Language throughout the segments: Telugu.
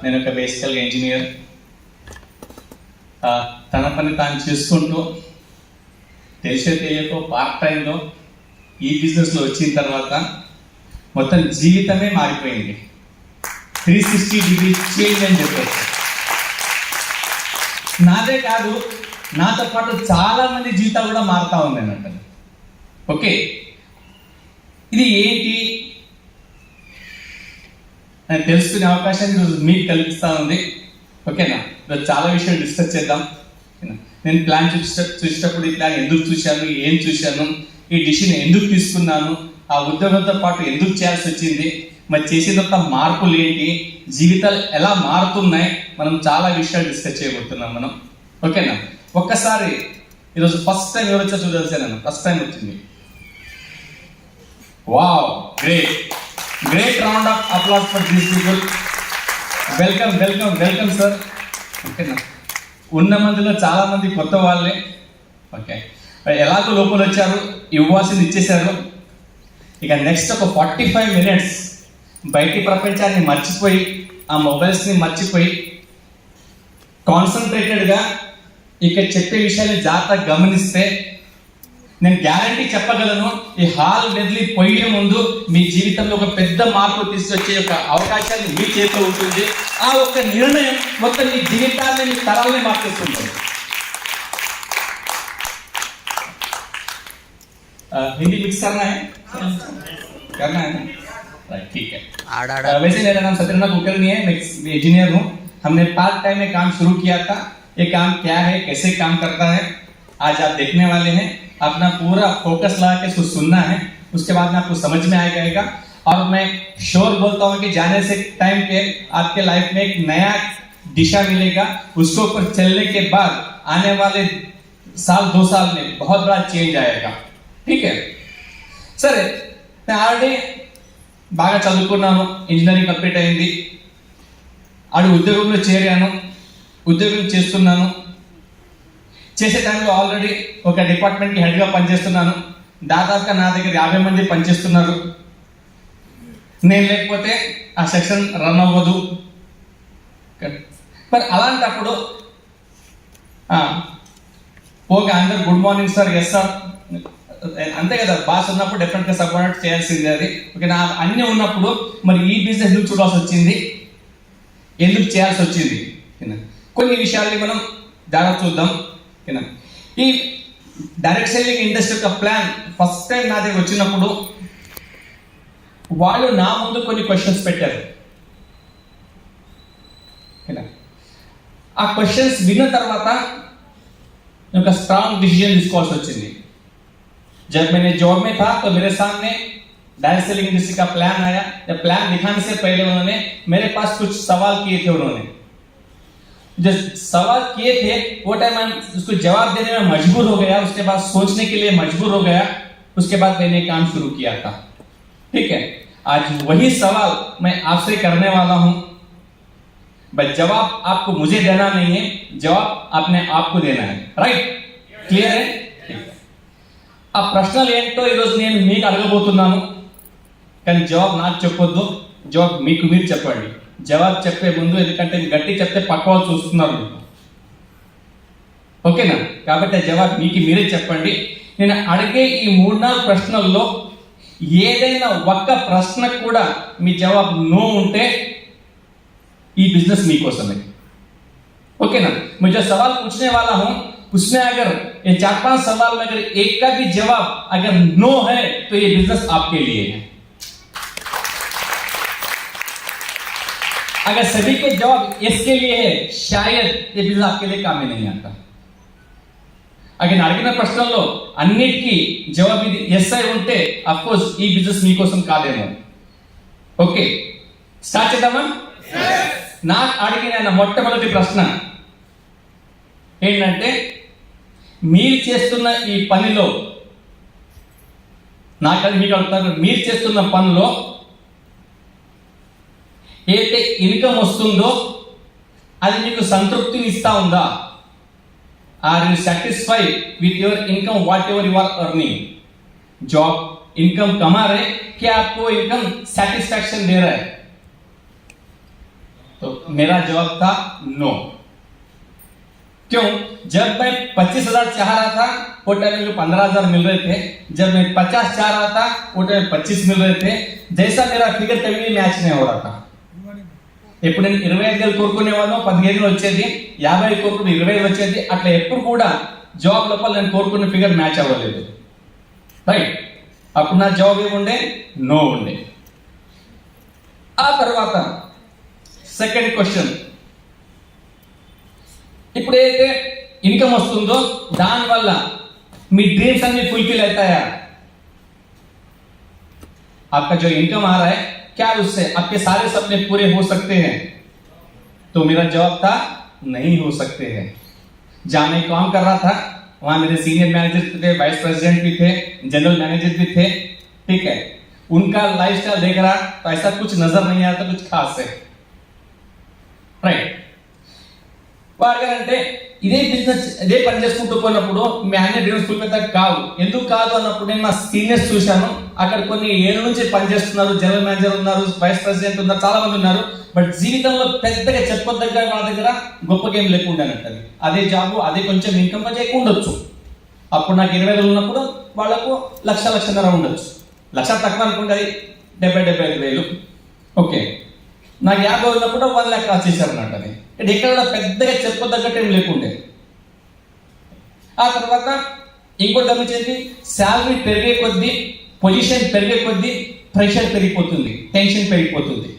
నేను ఒక బేసికల్గా ఇంజనీర్. తన పని తాను చేసుకుంటూ తెలియకో పార్ట్ టైంలో ఈ బిజినెస్లో వచ్చిన తర్వాత మొత్తం జీవితమే మారిపోయింది. 360 డిగ్రీ చేంజ్ అని చెప్పచ్చు. నాదే కాదు, నాతో పాటు చాలా మంది జీవితాలు కూడా మారుతూ ఉంది అన్నట్టు. ఓకే, ఇది ఏంటి అని తెలుసుకునే అవకాశాన్ని ఈరోజు మీకు కల్పిస్తూ ఉంది. ఓకేనా, ఈరోజు చాలా విషయాలు డిస్కస్ చేద్దాం. నేను ప్లాన్ చూసేటప్పుడు ఈ ప్లాన్ ఎందుకు చూశాను, ఏం చూశాను, ఈ డిసిషన్ ఎందుకు తీసుకున్నాను, ఆ ఉద్యోగంతో పాటు ఎందుకు చేయాల్సి వచ్చింది, మరి చేసేంత మార్పులు ఏంటి, జీవితాలు ఎలా మారుతున్నాయి, మనం చాలా విషయాలు డిస్కస్ చేయబోతున్నాం మనం. ఓకేనా, ఒక్కసారి ఈరోజు ఫస్ట్ టైం ఎవరు వచ్చా చూడాల్సాను. ఫస్ట్ టైం వచ్చింది. Wow, great great round of applause for these people. Welcome welcome welcome sir. ఓకేనా, ఉన్న మందిలో చాలా మంది కొత్త వాళ్ళే. ఓకే, ఎలాగో లోపల వచ్చారు, ఇవ్వాల్సింది ఇచ్చేశారు. ఇక నెక్స్ట్ ఒక 45 minutes బయటి ప్రపంచాన్ని మర్చిపోయి, ఆ మొబైల్స్ని మర్చిపోయి కాన్సన్ట్రేటెడ్గా ఇక్కడ చెప్పే విషయాన్ని జాగ్రత్తగా గమనిస్తే నేను గ్యారంటీ చెప్పగలను, ఈ హాల్ వదిలి పోయే ముందు మీ జీవితంలో ఒక పెద్ద మార్పు తీసుకొచ్చే ఒక అవకాశాన్ని మీ చేతిలో ఉంటుంది. ఆ ఒక్క నిర్ణయం మొత్తం మీ జీవితాన్ని, మీ తరాలని మార్చేస్తుంది. हिंदी मिक्स करना है राइट, ठीक है. वैसे मेरा नाम सत्यनारायण कुलकर्णी है, मैं इंजीनियर हूँ. हमने पार्ट टाइम में काम शुरू किया था. ये काम क्या है, कैसे काम करता है, आज आप देखने वाले हैं. अपना पूरा फोकस लगा के उसको सुनना है, उसके बाद में आपको समझ में आ जाएगा. और मैं श्योर बोलता हूँ कि जाने से टाइम पे आपके लाइफ में एक नया दिशा मिलेगा. उसके ऊपर चलने के बाद आने वाले साल 2 साल में बहुत बड़ा चेंज आएगा. ठीक है. సరే, నేను ఆల్రెడీ బాగా చదువుకున్నాను, ఇంజనీరింగ్ కంప్లీట్ అయింది, ఉద్యోగంలో చేరాను, ఉద్యోగం చేస్తున్నాను. చేసే టైంలో ఆల్రెడీ ఒక డిపార్ట్మెంట్కి హెడ్గా పనిచేస్తున్నాను. దాదాపుగా నా దగ్గర 50 మంది పనిచేస్తున్నారు. నేను లేకపోతే ఆ సెక్షన్ రన్ అవ్వదు. మరి అలాంటప్పుడు ఓకే, అందరు good morning sir, yes sir, అంతే కదా. బాస్ ఉన్నప్పుడు డెఫినెట్గా సపోర్ట్ చేయాల్సింది అది. ఓకే, నా అన్నీ ఉన్నప్పుడు మరి ఈ బిజినెస్ ఎందుకు చూడాల్సి వచ్చింది, ఎందుకు చేయాల్సి వచ్చింది, కొన్ని విషయాల్ని మనం జాగ్రత్త చూద్దాం. ఈ డైరెక్ట్ సెల్లింగ్ ఇండస్ట్రీ యొక్క ప్లాన్ ఫస్ట్ టైం నా దగ్గర వచ్చినప్పుడు వాళ్ళు నా ముందు కొన్ని క్వశ్చన్స్ పెట్టారు. ఆ క్వశ్చన్స్ విన్న తర్వాత ఒక స్ట్రాంగ్ డిసిజన్ తీసుకోవాల్సి వచ్చింది. जब मैंने जॉब में था तो मेरे सामने डायरेक्ट सेलिंग इंडस्ट्री का प्लान आया. जब प्लान दिखाने से पहले उन्होंने मेरे पास कुछ सवाल किए थे. उन्होंने जो सवाल किए थे वो टाइम मैं उसको जवाब देने में मजबूर हो गया. उसके बाद सोचने के लिए मजबूर हो गया. उसके बाद मैंने काम शुरू किया था. ठीक है, आज वही सवाल मैं आपसे करने वाला हूं. बस जवाब आपको मुझे देना नहीं है, जवाब अपने आप को देना है. राइट, क्लियर है? ఆ ప్రశ్నలు ఏంటో ఈరోజు నేను మీకు అడగబోతున్నాను. కానీ జవాబు నాకు చెప్పొద్దు, జవాబు మీకు మీరు చెప్పండి. జవాబు చెప్పే ముందు, ఎందుకంటే గట్టి చెప్తే పక్క వాళ్ళు చూస్తున్నారు. ఓకేనా, కాబట్టి ఆ జవాబు మీకు మీరే చెప్పండి. నేను అడిగే ఈ 3-4 ప్రశ్నల్లో ఏదైనా ఒక్క ప్రశ్న కూడా మీ జవాబు నో ఉంటే ఈ బిజినెస్ మీకోసమే. ఓకేనా, मैं जो सवाल पूछने वाला हूं उसमें अगर ये 4-5 सवाल में अगर एक का भी जवाब अगर नो है तो ये बिजनेस आपके लिए है. अगर सभी के जवाब यस के लिए है, शायद ये बिजनेस आपके लिए काम में नहीं आता. अगर అడిగిన ప్రశ్నల్లో అన్నిటికీ జవాబు ఇది ఎస్ అయి ఉంటే అఫ్ కోర్స్ ఈ బిజినెస్ మీకోసం కాదేమో. ఓకే, స్టార్ట్ చేద్దామా? నాకు అడిగిన మొట్టమొదటి ప్రశ్న ఏంటంటే, మీరు చేస్తున్న ఈ పనిలో, నాకది మీకు అడుగుతారు, మీరు చేస్తున్న పనిలో ఏదైతే ఇన్కమ్ వస్తుందో అది మీకు సంతృప్తిని ఇస్తా ఉందా? Are you satisfied with your income, whatever you are earning? Job income कमा रहे, क्या आपको इनकम सेटिस्फैक्शन दे रहा है? तो मेरा जवाब था नो। क्यों? जब मैं 25,000 चाह रहा था वो टाइम में 15,000 मिल रहे थे, जब मैं 50 चाह रहा था वो टाइम 25 मिल रहे थे। जैसा मेरा फिगर कभी मैच नहीं हो रहा था। ఎప్పుడు నేను 25,000 కోరుకునేవాను 15,000 వచ్చేది, 50 కోరుకుని 25 వచ్చేది. అట్లా ఎప్పుడు కూడా జాబ్ లోపల నేను కోరుకున్న ఫిగర్ మ్యాచ్ అవ్వలేదు. రైట్, అప్పుడు నా జవాబు ఏముండే? నో ఉండే. ఆ తర్వాత సెకండ్ క్వశ్చన్, ఇప్పుడు ఏదైతే ఇన్కమ్ వస్తుందో దానివల్ల మీ డ్రీమ్స్ అన్ని ఫుల్ఫిల్ అవుతాయా? आपका जो इनकम आ रहा है क्या उससे आपके सारे सपने पूरे हो सकते हैं? तो मेरा जवाब था नहीं हो सकते हैं। जहां मैं काम कर रहा था वहां मेरे सीनियर मैनेजर थे, वाइस प्रेसिडेंट भी थे, जनरल मैनेजर भी थे, ठीक है। उनका लाइफस्टाइल देख रहा तो ऐसा कुछ नजर नहीं आता कुछ खास है, రైట్. వాడగారంటే ఇదే బిజినెస్ ఇదే పని చేసుకుంటూ పోయినప్పుడు మీ అన్ని డ్రీమ్స్ ఫుల్ఫిల్ కావు. ఎందుకు కాదు అన్నప్పుడు నేను మా సీనియర్స్ చూశాను. అక్కడ కొన్ని ఏళ్ళ నుంచి పనిచేస్తున్నారు, జనరల్ మేనేజర్ ఉన్నారు, వైస్ ప్రెసిడెంట్ ఉన్నారు, చాలా మంది ఉన్నారు. బట్ జీవితంలో పెద్దగా చెప్పదగ్గ వాళ్ళ దగ్గర గొప్పగా ఏం లేకుండా అంటది. అదే జాబు, అదే కొంచెం ఇన్కమ్ కొంచెం ఎక్కువ ఉండొచ్చు. అప్పుడు నాకు 20,000 ఉన్నప్పుడు వాళ్ళకు లక్షన్నర ఉండొచ్చు. లక్ష తక్కువ అనుకుంటే అది 70,000 ఓకే. నాకు 50 ఉన్నప్పుడు 1 లక్ష వచ్చేసారు అన్నట్టు. అది ఇక్కడ కూడా పెద్దగా చెప్పదగ్గట్టు ఏం లేకుండే. ఆ తర్వాత ఇంకోటి గమనించేది, శాలరీ పెరిగే కొద్దీ, పొజిషన్ పెరిగే కొద్దీ ప్రెషర్ పెరిగిపోతుంది, टेंशन పెరిగిపోతుంది.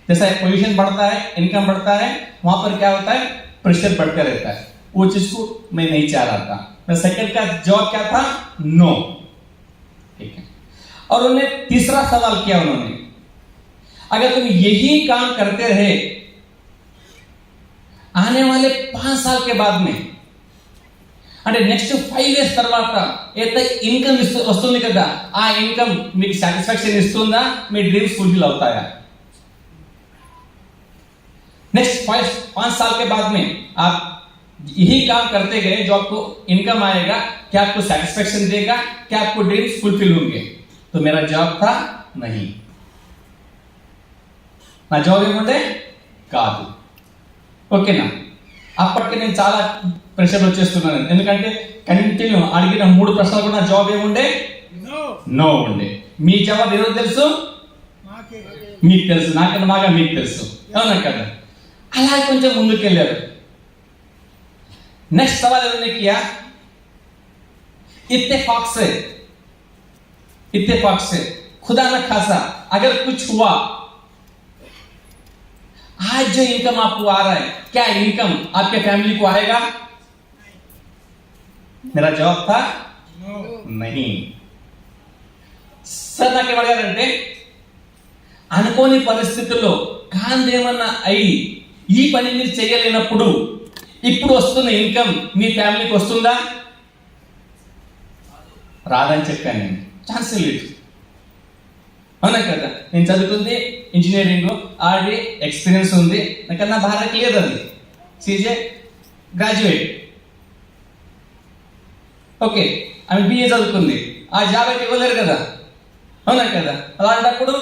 जैसा पोजीशन बढ़ता है, इनकम बढ़ता है, वहां पर क्या होता है? प्रेशर बढ़ता रहता है. वो चीज को मैं नहीं चाह रहा था. मैं सेकंड का जवाब क्या था? नो. ठीक है. और उन्होंने तीसरा सवाल किया, उन्होंने अगर तुम यही काम करते रहे आने वाले 5 साल के बाद में, అంటే నెక్స్ట్ 5 ఇయర్స్ తర్వాత ఏదైతే ఇన్కమ్ వస్తుంది కదా, ఆ ఇన్కమ్ మీకు సాటిస్ఫాక్షన్ ఇస్తుందా? మీ డ్రీమ్స్ ఫుల్ఫిల్ అవుతాయా? नेक्स्ट 5 साल के बाद में आप यही काम करते गए, जो आपको इनकम आएगा, क्या आपको सेटिस्फेक्शन देगा? क्या आपको ड्रीम्स फुलफिल होंगे? तो मेरा जवाब था नहीं. నా జవాబు ఏమంటే కాదు. ఓకేనా? అప్పటికి నేను చాలా ప్రెషర్ వచ్చేస్తున్నాను. ఎందుకంటే కంటిన్యూ అడిగిన 3 ప్రశ్నలు కూడా నా జవాబు ఏముండే? నో ఉండే. మీ జవాబు ఏదో తెలుసు, మీకు తెలుసు, నాకన్నా బాగా మీకు తెలుసు, అవునా కదా? అలా కొంచెం ముందుకెళ్ళారు. नेक्स्ट सवाल उन्होंने किया, इत्तेफाक से खुदा न खासा अगर कुछ हुआ, आज जो इनकम आपको आ रहा है, क्या इनकम आपके फैमिली को आएगा? मेरा जवाब था नहीं. సార్ నాకు ఏమడిగారంటే, అనుకోని పరిస్థితుల్లో కాందేమన్నా అయి ఈ పని మీరు చేయలేనప్పుడు ఇప్పుడు వస్తున్న ఇన్కమ్ మీ ఫ్యామిలీకి వస్తుందా? రాదని చెప్పాను నేను. ఛాన్స్ లేదు, అవునా కదా? నేను చదువుకుంది ఇంజనీరింగ్, ఆల్రెడీ ఎక్స్పీరియన్స్ ఉంది, నాకన్నా భార్యకి లేదండి, సీజే గ్రాడ్యుయేట్. ఓకే, ఆమె బిఏ చదువుకుంది, ఆ జాబ్ అయితే ఇవ్వలేరు కదా, అవునా కదా? అలాంటప్పుడు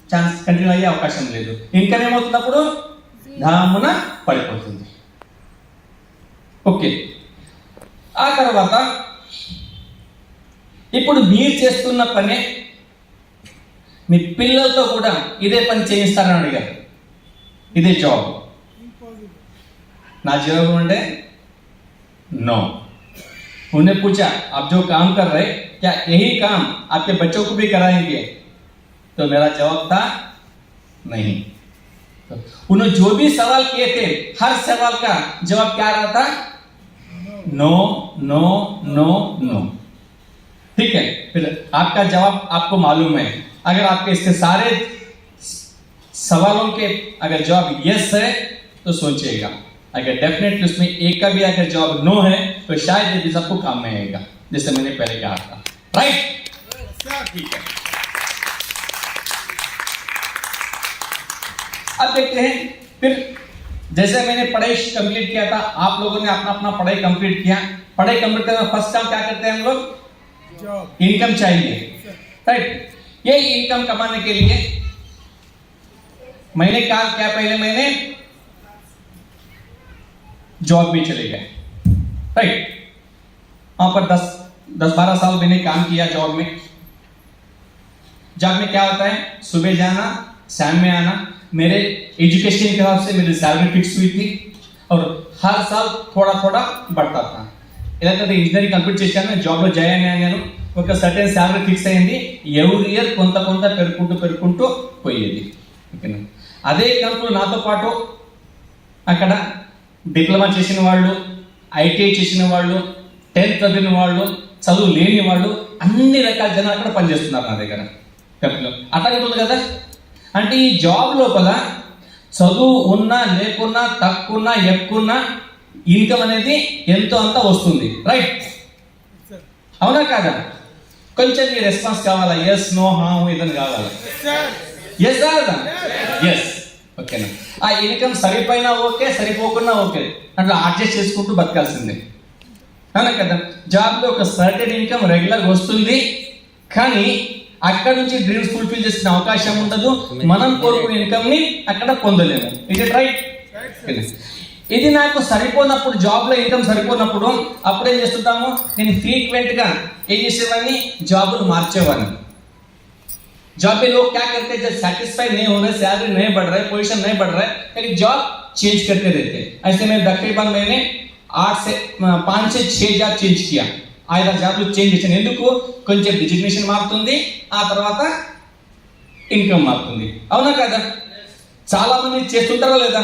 ఛాన్స్ కంటిన్యూ అయ్యే అవకాశం లేదు. ఇన్కమ్ ఏమవుతున్నప్పుడు ధామున పడిపోతుంది. ఓకే, ఆ తర్వాత ఇప్పుడు మీరు చేస్తున్న పని మీ పిల్లలతో కూడా ఇదే పని చేయిస్తారని అడిగారు. ఇదే జాబ్. నా జవాబు అంటే नो. उन्हें पूछा, आप जो काम कर रहे क्या यही काम आपके बच्चों को भी कराएंगे? तो मेरा जवाब था नहीं. उन्होंने जो भी सवाल किए थे हर सवाल का जवाब क्या रहा था? No no no no. ठीक है, फिर आपका जवाब आपको मालूम है. अगर आपके इसके सारे सवालों के अगर जवाब यस है तो सोचिएगा, अगर डेफिनेटली उसमें एक का भी अगर जवाब नो है तो शायद ये भी सबको काम में आएगा, जैसे मैंने पहले कहा था. राइट, ठीक है. अब देखते हैं फिर, जैसे मैंने पढ़ाई कंप्लीट किया था, आप लोगों ने अपना अपना पढ़ाई कंप्लीट किया. पढ़ाई कंप्लीट करने फर्स्ट काम क्या करते हैं हम लोग? इनकम चाहिए, राइट. ये इनकम कमाने के लिए मैंने क्या पहले मैंने जॉब में चले गए, राइट। वहां पर 10-12 साल मैंने काम किया जॉब में। जॉब में क्या होता है, सुबह जाना शाम में आना। मेरे एजुकेशन के हिसाब से मेरी सैलरी फिक्स हुई थी और हर साल थोड़ा थोड़ा बढ़ता था। ఇలాంటి ఇంజనీరింగ్ కంప్లీట్ చేశాను, జాబ్లో జాయిన్ అయ్యాను, ఒక సర్టెన్ శాలరీ ఫిక్స్ అయింది, ఎవ్రీ ఇయర్ కొంత కొంత పెరుగుకుంటూ పోయేది, ఓకేనా. అదే కంపెనీ నాతో పాటు అక్కడ డిప్లొమా చేసిన వాళ్ళు, ఐటీఐ చేసిన వాళ్ళు, 10th చదివిన వాళ్ళు, చదువు లేని వాళ్ళు, అన్ని రకాల జనాలు అక్కడ పనిచేస్తున్నారు నా దగ్గర కంపెనీలో. అట్లా ఉంటుంది కదా. అంటే ఈ జాబ్ లోపల చదువు ఉన్నా లేకున్నా తక్కువన్నా ఎక్కువన్నా ఇన్కమ్ అనేది ఎంతో అంత వస్తుంది, రైట్. అవునా కాదా? కొంచెం మీ రెస్పాన్స్ కావాలా, ఎస్ నో హా ఇదని కావాలా, ఎస్ కాదా, ఎస్, ఓకేనా. ఆ ఇన్కమ్ సరిపోయినా ఓకే, సరిపోకున్నా ఓకే, అట్లా అడ్జస్ట్ చేసుకుంటూ బతకాల్సిందే, అవునా కదా. జాబ్లో ఒక సర్టెన్ ఇన్కమ్ రెగ్యులర్ వస్తుంది, కానీ అక్కడ నుంచి డ్రీమ్స్ ఫుల్ఫిల్ చేసిన అవకాశం ఉండదు. మనం కోరుకునే ఇన్కమ్ ని అక్కడ పొందలేము. It it right? ఇది నాకు సరిపోనప్పుడు, జాబ్ లో ఇన్కమ్ సరిపోనప్పుడు అప్పుడు ఏం చేస్తుంటాము, నేను ఫ్రీక్వెంట్ గా ఏం చేసేవాడిని, జాబులు మార్చేవాడిని. जॉब पे लोग क्या करते हैं, जब सेटिस्फाई नहीं हो रहे, सैलरी नहीं बढ़ रहा है, पोजीशन नहीं बढ़ रहा है, लेकिन जॉब चेंज करते रहते हैं. ऐसे में तकरीबन मैंने 5 से 6 జాబ్ చేంజ్ किया. 5 జాబ్లు చేంజ్ చేశాను. ఎందుకు? కొంచెం డిజిగ్నేషన్ మారుతుంది, ఆ తర్వాత ఇన్కమ్ మారుతుంది, అవునా కదా. చాలా మంది చేస్తుంటారా లేదా?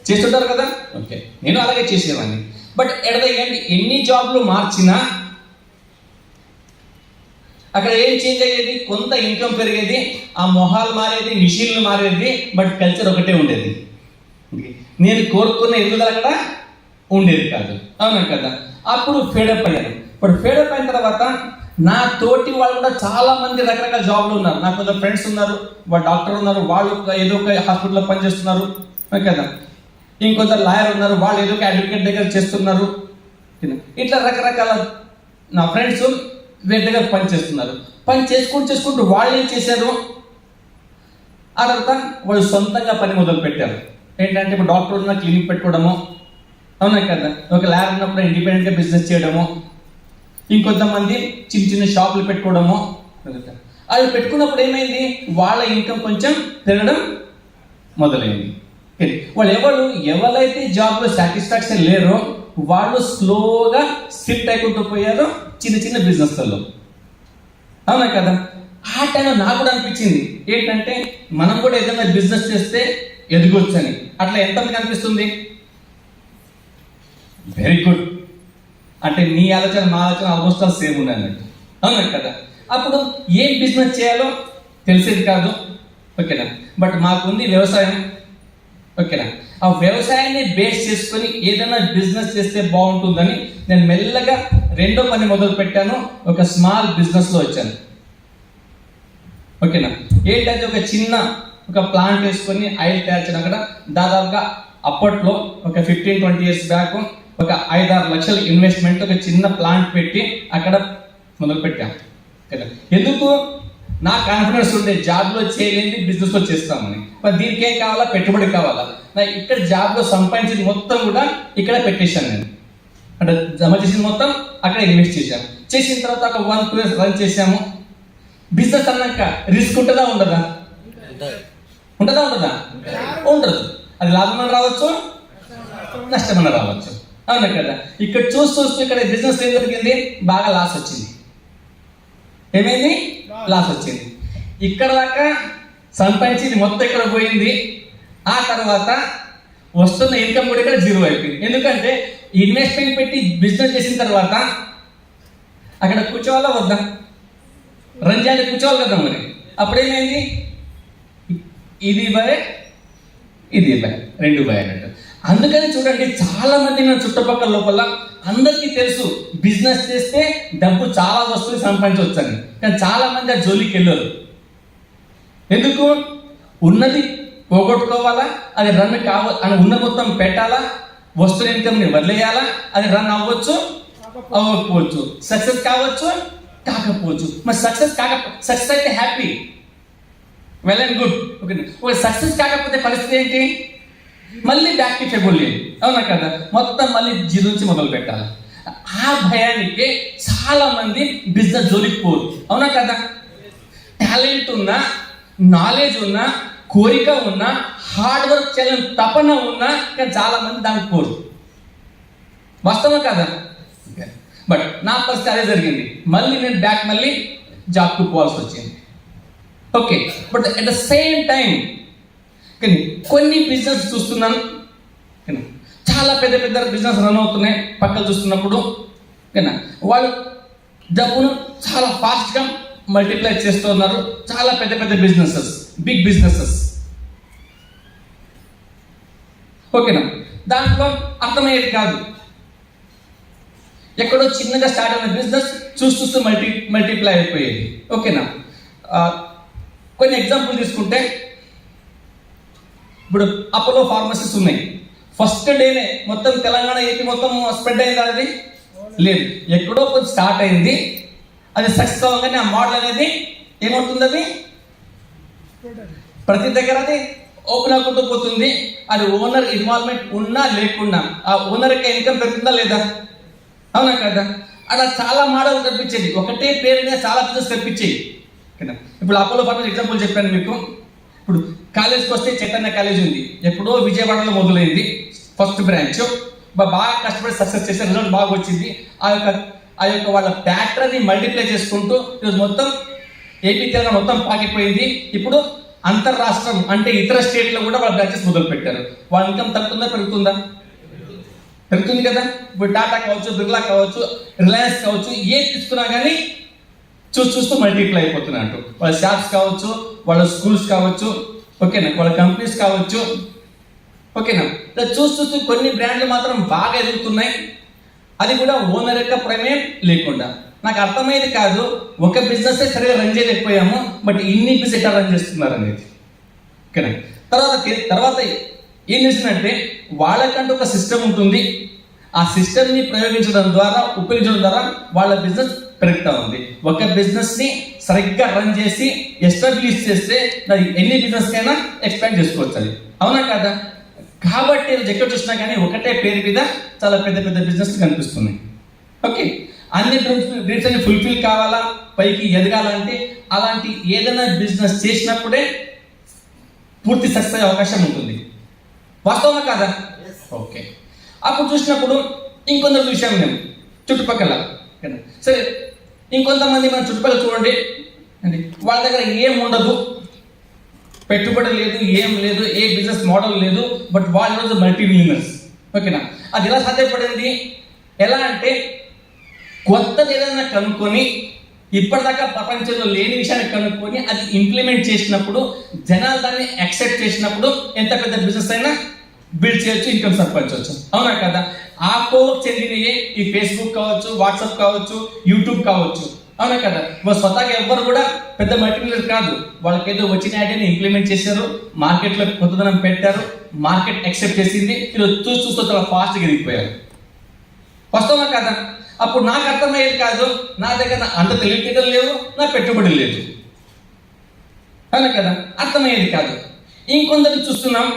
చేస్తుంటారు కదా, ఓకే. నేను అలాగే చేసేవాడిని. బట్ ఎట్ ద ఎండ్ ఎన్ని జాబ్లు మార్చినా అక్కడ ఏం చేంజ్ అయ్యేది, కొంత ఇన్కమ్ పెరిగేది, ఆ మొహాలు మారేది, మిషన్లు మారేది, బట్ కల్చర్ ఒకటే ఉండేది. నేను కోరుకున్న ఎదుగుదల అక్కడ ఉండేది కాదు, అవునా కదా. అప్పుడు ఫేడప్ అయ్యాను. ఇప్పుడు ఫేడప్ అయిన తర్వాత నా తోటి వాళ్ళు కూడా చాలా మంది రకరకాల జాబ్లు ఉన్నారు. నాకు కొంత ఫ్రెండ్స్ ఉన్నారు, వాళ్ళు డాక్టర్ ఉన్నారు, వాళ్ళు ఏదో ఒక హాస్పిటల్లో పనిచేస్తున్నారు, కదా. ఇంకొందరు లాయర్ ఉన్నారు, వాళ్ళు ఏదో ఒక అడ్వకేట్ దగ్గర చేస్తున్నారు. ఇట్లా రకరకాల నా ఫ్రెండ్స్ వీరి దగ్గర పని చేస్తున్నారు. పని చేసుకుంటూ వాళ్ళు ఏం చేశారు, ఆ తర్వాత వాళ్ళు సొంతంగా పని మొదలు పెట్టారు. ఏంటంటే ఇప్పుడు డాక్టర్ ఉన్న క్లినిక్ పెట్టుకోవడము, అవునా కదా. ఒక లాయర్ ఉన్నప్పుడు ఇండిపెండెంట్గా బిజినెస్ చేయడము, ఇంకొంతమంది చిన్న చిన్న షాపులు పెట్టుకోవడము. వాళ్ళు పెట్టుకున్నప్పుడు ఏమైంది, వాళ్ళ ఇన్కమ్ కొంచెం పెరగడం మొదలైంది. వాళ్ళు ఎవరైతే జాబ్లో సాటిస్ఫాక్షన్ లేరో వాళ్ళు స్లోగా షిఫ్ట్ అయికుంటూ పోయారు చిన్న చిన్న బిజినెస్లలో, అవునా కదా. ఆ టైంలో నాకు కూడా అనిపించింది ఏంటంటే మనం కూడా ఏదైనా బిజినెస్ చేస్తే ఎదగొచ్చు అని. అట్లా ఎంతమందికి అనిపిస్తుంది? Very good. అంటే మీ ఆలోచన మా ఆలోచన ఆల్మోస్ట్ ఆల్ సేమ్ ఉన్నాయి అన్నట్టు, అవునా కదా. అప్పుడు ఏం బిజినెస్ చేయాలో తెలిసేది కాదు, ఓకేనా. బట్ మాకుంది వ్యవసాయం, ఓకేనా. ఆ వ్యవసాయాన్ని బేస్ చేసుకొని ఏదైనా బిజినెస్ చేస్తే బాగుంటుందని నేను మెల్లగా రెండో పని మొదలు పెట్టాను. ఒక స్మాల్ బిజినెస్ లో వచ్చాను, ఓకేనా. ఏంటంటే ఒక చిన్న ప్లాంట్ వేసుకొని ఆయిల్ తయారు చేయడం. అక్కడ దాదాపుగా అప్పట్లో ఒక 15-20 years బ్యాక్ ఒక 5-6 లక్షల ఇన్వెస్ట్మెంట్ ఒక చిన్న ప్లాంట్ పెట్టి అక్కడ మొదలు పెట్టాను, కదా. ఎందుకు? నా కాన్ఫిడెన్స్ ఉండే జాబ్లో చేయలేని బిజినెస్లో చేస్తామని. మరి దీనికి ఏం కావాలా? పెట్టుబడి కావాలా. నా ఇక్కడ జాబ్లో సంపాదించింది మొత్తం కూడా ఇక్కడ పెట్టేశాను నేను. అంటే జమ చేసింది మొత్తం అక్కడ ఇన్వెస్ట్ చేశాను. చేసిన తర్వాత ఒక 1-2 years రన్ చేశాము. బిజినెస్ అన్నాక రిస్క్ ఉంటుందా ఉండదా? ఉండదా? ఉండదు. అది లాభమని రావచ్చు, నష్టమని రావచ్చు, అవునా కదా. ఇక్కడ చూస్తూ ఇక్కడ బిజినెస్ ఏం జరిగింది, బాగా లాస్ వచ్చింది. ఏమైంది? లాస్ వచ్చింది. ఇక్కడ దాకా సంపాదించింది మొత్తం ఇక్కడ పోయింది. ఆ తర్వాత వస్తున్న ఇన్కమ్ కూడా ఇక్కడ జీరో అయిపోయింది. ఎందుకంటే ఇన్వెస్ట్మెంట్ పెట్టి బిజినెస్ చేసిన తర్వాత అక్కడ కూర్చోవాలా వద్దా? రన్ చేయాలి, కూర్చోవాలి కదా. మరి అప్పుడేమైంది, ఇది భయ ఇది భయ, 2 భయ అన్నట్టు. అందుకని చూడండి, చాలా మంది నా చుట్టుపక్కల లోపల అందరికీ తెలుసు బిజినెస్ చేస్తే డబ్బు చాలా వస్తుంది, సంపాదించవచ్చు అని. కానీ చాలా మంది ఆ జోలికి వెళ్ళరు. ఎందుకు? ఉన్నది పోగొట్టుకోవాలా, అది రన్ అని ఉన్న మొత్తం పెట్టాలా, వస్తున్న ఇన్కమ్ని వదిలేయాలా, అది రన్ అవ్వచ్చు అవ్వకపోవచ్చు, సక్సెస్ కావచ్చు కాకపోవచ్చు. మరి సక్సెస్ అయితే happy, well and good, okay. Success కాకపోతే పరిస్థితి ఏంటి? మళ్ళీ బ్యాక్ కి ఫెబుల్ లేదు, అవునా కదా, మొత్తం మళ్ళీ జీరో నుంచి మొదలు పెట్టాలి. ఆ భయానికి చాలా మంది బిజినెస్ జోలికి పోరు, అవునా కదా. టాలెంట్ ఉన్నా, నాలెడ్జ్ ఉన్నా, కోరిక ఉన్నా, హార్డ్ వర్క్ చేయాలని తపన ఉన్నా కానీ చాలా మంది దానికి పోరు. వాస్తవం కదా. బట్ నా పరిస్థితి అదే జరిగింది. మళ్ళీ నేను మళ్ళీ జాబ్కి పోవాల్సి వచ్చింది. Okay, but at the same time కానీ కొన్ని బిజినెస్ చూస్తున్నాను, చాలా పెద్ద పెద్ద బిజినెస్ రన్ అవుతున్నాయి పక్కన చూస్తున్నప్పుడు. వాళ్ళు డబ్బును చాలా ఫాస్ట్గా మల్టిప్లై చేస్తున్నారు. చాలా పెద్ద పెద్ద బిజినెసెస్, బిగ్ బిజినెసెస్. ఓకేనా, దాంట్లో అర్థమయ్యేది కాదు. ఎక్కడో చిన్నగా స్టార్ట్ అయిన బిజినెస్ చూస్తూ మల్టిప్లై అయిపోయేది. ఓకేనా, కొన్ని ఎగ్జాంపుల్ తీసుకుంటే ఇప్పుడు అపోలో ఫార్మసీస్ ఉన్నాయి. ఫస్ట్ డేనే మొత్తం తెలంగాణ ఏపీ మొత్తం స్ప్రెడ్ అయింది. అది లేదు, ఎక్కడో కొంచెం స్టార్ట్ అయింది. అది సక్సెస్ అవ్వగానే ఆ మోడల్ అనేది ఏమవుతుంది, అది ప్రతి దగ్గర అది ఓపెన్ అవుతూ పోతుంది. అది ఓనర్ ఇన్వాల్వ్మెంట్ ఉన్నా లేకున్నా ఆ ఓనర్కి ఇన్కమ్ పెరుగుతుందా లేదా, అవునా కదా. అలా చాలా మోడల్ కనిపించేది, ఒకటే పేరు మీద చాలా బిజినెస్ కనిపించేది. ఇప్పుడు అపోలో ఫార్మసీ ఎగ్జాంపుల్ చెప్పాను మీకు. ఇప్పుడు కాలేజ్కి వస్తే చైతన్య కాలేజ్ ఉంది, ఎప్పుడో విజయవాడలో మొదలైంది ఫస్ట్ బ్రాంచ్. బాగా కష్టపడి సక్సెస్ చేసే రిజల్ట్ బాగా వచ్చింది. ఆ యొక్క వాళ్ళ ప్యాటర్ని మల్టిప్లై చేసుకుంటూ ఈరోజు మొత్తం ఏపీ తెలంగాణ మొత్తం పాకిపోయింది. ఇప్పుడు అంతర్రాష్ట్రం అంటే ఇతర స్టేట్లో కూడా వాళ్ళ బ్రాంచెస్ మొదలు పెట్టారు. వాళ్ళ ఇన్కమ్ తగ్గుతుందా పెరుగుతుందా, పెరుగుతుంది కదా. ఇప్పుడు టాటా కావచ్చు, బిర్లా కావచ్చు, రిలయన్స్ కావచ్చు, ఏ తీసుకున్నా కానీ చూస్తూ మల్టిప్లై అయిపోతున్నట్టు. వాళ్ళ షాప్స్ కావచ్చు, వాళ్ళ స్కూల్స్ కావచ్చు, ఓకేనా, వాళ్ళ కంపెనీస్ కావచ్చు, ఓకేనా. చూస్తూ కొన్ని బ్రాండ్లు మాత్రం బాగా ఎదుగుతున్నాయి. అది కూడా ఓనర్ యొక్క ప్రమేయం లేకుండా. నాకు అర్థమయ్యేది కాదు, ఒక బిజినెస్ సరిగా రన్ చేయలేకపోయాము, బట్ ఇన్ని బిజినెస్ ఎట్లా రన్ చేస్తున్నారు అనేది. ఓకేనా, తర్వాత ఏం చేసిందంటే వాళ్ళకంటూ ఒక సిస్టమ్ ఉంటుంది. ఆ సిస్టమ్ని ఉపయోగించడం ద్వారా వాళ్ళ బిజినెస్ పెరుగుతూ ఉంది. ఒక బిజినెస్ని సరిగ్గా రన్ చేసి ఎస్టాబ్లిష్ చేస్తే అది ఎన్ని బిజినెస్ కైనా ఎక్స్పాండ్ చేసుకోవచ్చు, అది అవునా కదా. కాబట్టి ఎక్కడ చూసినా కానీ ఒకటే పేరు మీద చాలా పెద్ద పెద్ద బిజినెస్ కనిపిస్తున్నాయి. ఓకే, అన్ని డ్రీమ్స్ అన్ని ఫుల్ఫిల్ కావాలా, పైకి ఎదగాలంటే అలాంటి ఏదైనా బిజినెస్ చేసినప్పుడే పూర్తి సక్సెస్ అయ్యే అవకాశం ఉంటుంది. వాస్తవమా కాదా. ఓకే, అప్పుడు చూసినప్పుడు ఇంకొందరు చూసాము నేను చుట్టుపక్కల. సరే, ఇంకొంతమంది మన చుట్టుపక్కల చూడండి, వాళ్ళ దగ్గర ఏం ఉండదు, పెట్టుబడి లేదు, ఏం లేదు, ఏ బిజినెస్ మోడల్ లేదు, బట్ వాళ్ళు రోజు మల్టీ మిలియనర్స్. ఓకేనా, అది ఎలా సాధ్యపడింది, ఎలా అంటే కొత్తది ఏదైనా కనుక్కొని ఇప్పటిదాకా ప్రపంచంలో లేని విషయాన్ని కనుక్కొని అది ఇంప్లిమెంట్ చేసినప్పుడు, జనాలు దాన్ని యాక్సెప్ట్ చేసినప్పుడు ఎంత పెద్ద బిజినెస్ అయినా బిల్డ్ చేయొచ్చు, ఇన్కమ్ సంపాదించవచ్చు, అవునా కదా. ఆ కోవకు చెందినయే ఈ ఫేస్బుక్ కావచ్చు, వాట్సాప్ కావచ్చు, యూట్యూబ్ కావచ్చు, అవునా కదా. స్వతహాగా ఎవ్వరు కూడా పెద్ద మల్టీమిలియనర్ కాదు. వాళ్ళకి ఏదో వచ్చిన ఐడియాని ఇంప్లిమెంట్ చేశారు, మార్కెట్లో కొత్తదనం పెట్టారు, మార్కెట్ యాక్సెప్ట్ చేసింది, ఈరోజు చూస్తూ చాలా ఫాస్ట్గా ఎదిగిపోయారు. వాస్తవమా కదా. అప్పుడు నాకు అర్థమయ్యేది కాదు, నా దగ్గర అంత తెలివితేటలు లేవు, నా పెట్టుబడి లేదు, అవునా కదా, అర్థమయ్యేది కాదు. ఇంకొందరు చూస్తున్నాం,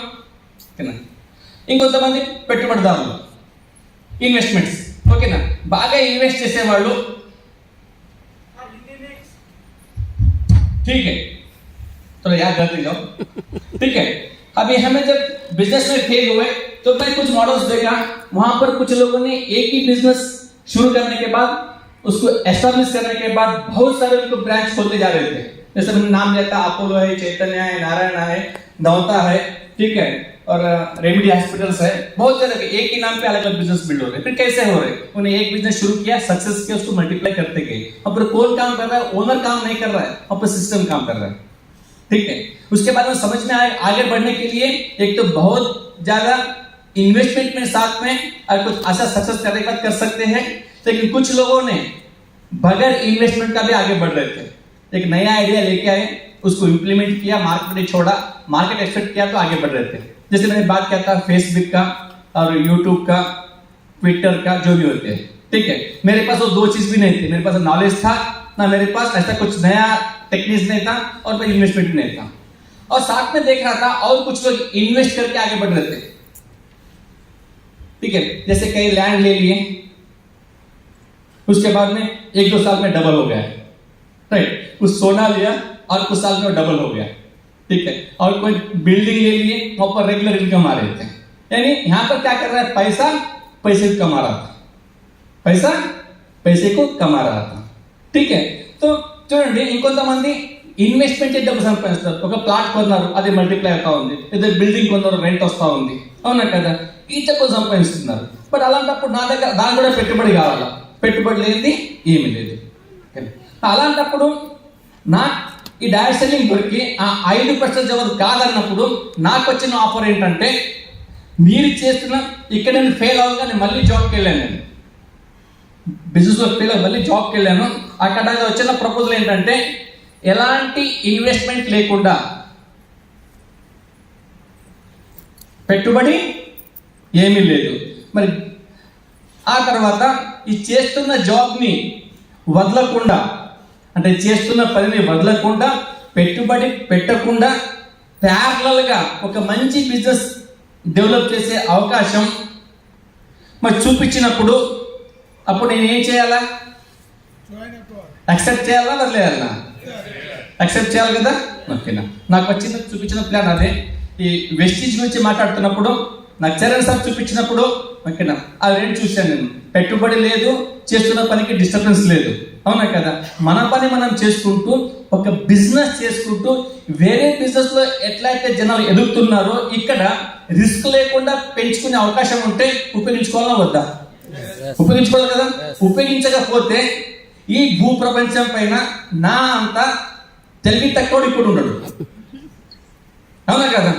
ఇంకొంతమంది పెట్టుబడిదారులు, ఇన్వెస్ట్మెంట్స్, ఓకేనా, బాగా ఇన్వెస్ట్ చేసేవాళ్ళు. ठीक है, चलो याद करते जाओ, ठीक है. अभी हमें जब बिजनेस में फेल हुए तो मैं कुछ मॉडल्स देखा, वहां पर कुछ लोगों ने एक ही बिजनेस शुरू करने के बाद उसको एस्टैब्लिश करने के बाद बहुत सारे उनको ब्रांच खोलते जा रहे थे. जैसे मैंने नाम लिया था, अपोलो है, चैतन्य है, नारायण है, नवता है, ठीक है, और रेमेडी हॉस्पिटल्स है, बहुत सारे एक ही नाम पे अलग अलग बिजनेस बिल्ड हो रहे हैं. फिर कैसे हो रहे हैं, उन्हें एक बिजनेस शुरू किया, सक्सेस किया, उसको मल्टीप्लाई करते गए. अब कौन काम कर रहा है, ओनर काम नहीं कर रहा है, अब सिस्टम काम कर रहा है, ठीक है. उसके बाद में समझ में आए आगे बढ़ने के लिए एक तो बहुत ज्यादा इन्वेस्टमेंट में साथ में और कुछ ऐसा सक्सेस करने के बाद कर सकते हैं, लेकिन कुछ लोगों ने बगैर इन्वेस्टमेंट का भी आगे बढ़ रहे थे. एक नया आइडिया लेके आए, उसको इंप्लीमेंट किया, मार्केट में छोड़ा, मार्केट एक्सपेक्ट किया तो आगे बढ़ रहे थे. जैसे मैंने बात किया था फेसबुक का और यूट्यूब का, ट्विटर का, जो भी होते हैं, ठीक है. मेरे पास वो दो चीज भी नहीं थी, मेरे पास नॉलेज था ना, मेरे पास ऐसा कुछ नया टेक्निक्स नहीं था, और इन्वेस्टमेंट नहीं था. और साथ में देख रहा था और कुछ लोग इन्वेस्ट करके आगे बढ़ रहे थे. ठीक है, जैसे कई लैंड ले लिए, उसके बाद में 1-2 साल में डबल हो गया, राइट, कुछ सोना लिया और कुछ साल में डबल हो गया, ठीक है, और कोई बिल्डिंग ले लिए, वहां पर रेगुलर इनकम आ रहे थे, यानी यहां पर क्या कर रहा है, पैसा पैसे को कमा रहा था, पैसा पैसे को कमा रहा था, ठीक है. तो చూడండి, ఇంకొంతమంది ఇన్వెస్ట్మెంట్ డబ్బు సంపాదిస్తారు. ఒక ప్లాట్ కొన్నారు, అది మల్టిప్లై అవుతా ఉంది, లేదా బిల్డింగ్ కొన్నారు, రెంట్ వస్తా ఉంది, అవునా కదా, ఈ డబ్బు సంపాదిస్తున్నారు. బట్ అలాంటప్పుడు నా దగ్గర దానికి కూడా పెట్టుబడి కావాలా, పెట్టుబడి లేనిది ఏమీ లేదు. అలాంటప్పుడు నా ఈ డైరెక్ట్ సెల్లింగ్ దొరికి ఆ 5% జవాబు కాదన్నప్పుడు నాకు వచ్చిన ఆఫర్ ఏంటంటే, మీరు చేస్తున్న ఇక్కడ నేను ఫెయిల్ అవ్వగా నేను మళ్ళీ జాబ్కి వెళ్ళాను, నేను బిజినెస్ లో ఫెయిల్ మళ్ళీ జాబ్కి వెళ్ళాను. అక్కడ వచ్చిన ప్రపోజల్ ఏంటంటే, ఎలాంటి ఇన్వెస్ట్మెంట్ లేకుండా, పెట్టుబడి ఏమీ లేదు, మరి ఆ తర్వాత ఈ చేస్తున్న జాబ్ని వదలకుండా, అంటే చేస్తున్న పనిని వదలకుండా, పెట్టుబడి పెట్టకుండా ప్యారలల్గా ఒక మంచి బిజినెస్ డెవలప్ చేసే అవకాశం మరి చూపించినప్పుడు, అప్పుడు నేను ఏం చేయాలా, యాక్సెప్ట్ చేయాలా వదిలేయాలన్నా, యాక్సెప్ట్ చేయాలి కదా. ఓకేనా, నాకు వచ్చిన చూపించిన ప్లాన్ అదే. ఈ వెస్టీజ్ గురించి మాట్లాడుతున్నప్పుడు నాకు చరణ్ సార్ చూపించినప్పుడు, ఓకేనా, అది రెండు చూశాను నేను. పెట్టుబడి లేదు, చేస్తున్న పనికి డిస్టర్బెన్స్ లేదు, అవునా కదా. మన పని మనం చేసుకుంటూ, ఒక బిజినెస్ చేసుకుంటూ, వేరే బిజినెస్ లో ఎట్లయితే జనాలు ఎదుగుతున్నారో ఇక్కడ రిస్క్ లేకుండా పెంచుకునే అవకాశం ఉంటే ఉపయోగించుకోవాలా వద్దా, ఉపయోగించుకోవాలి కదా. ఉపయోగించకపోతే ఈ భూ ప్రపంచం పైన నా అంత తెలివి తక్కువ ఇప్పుడు ఉండడు, అవునా కదా.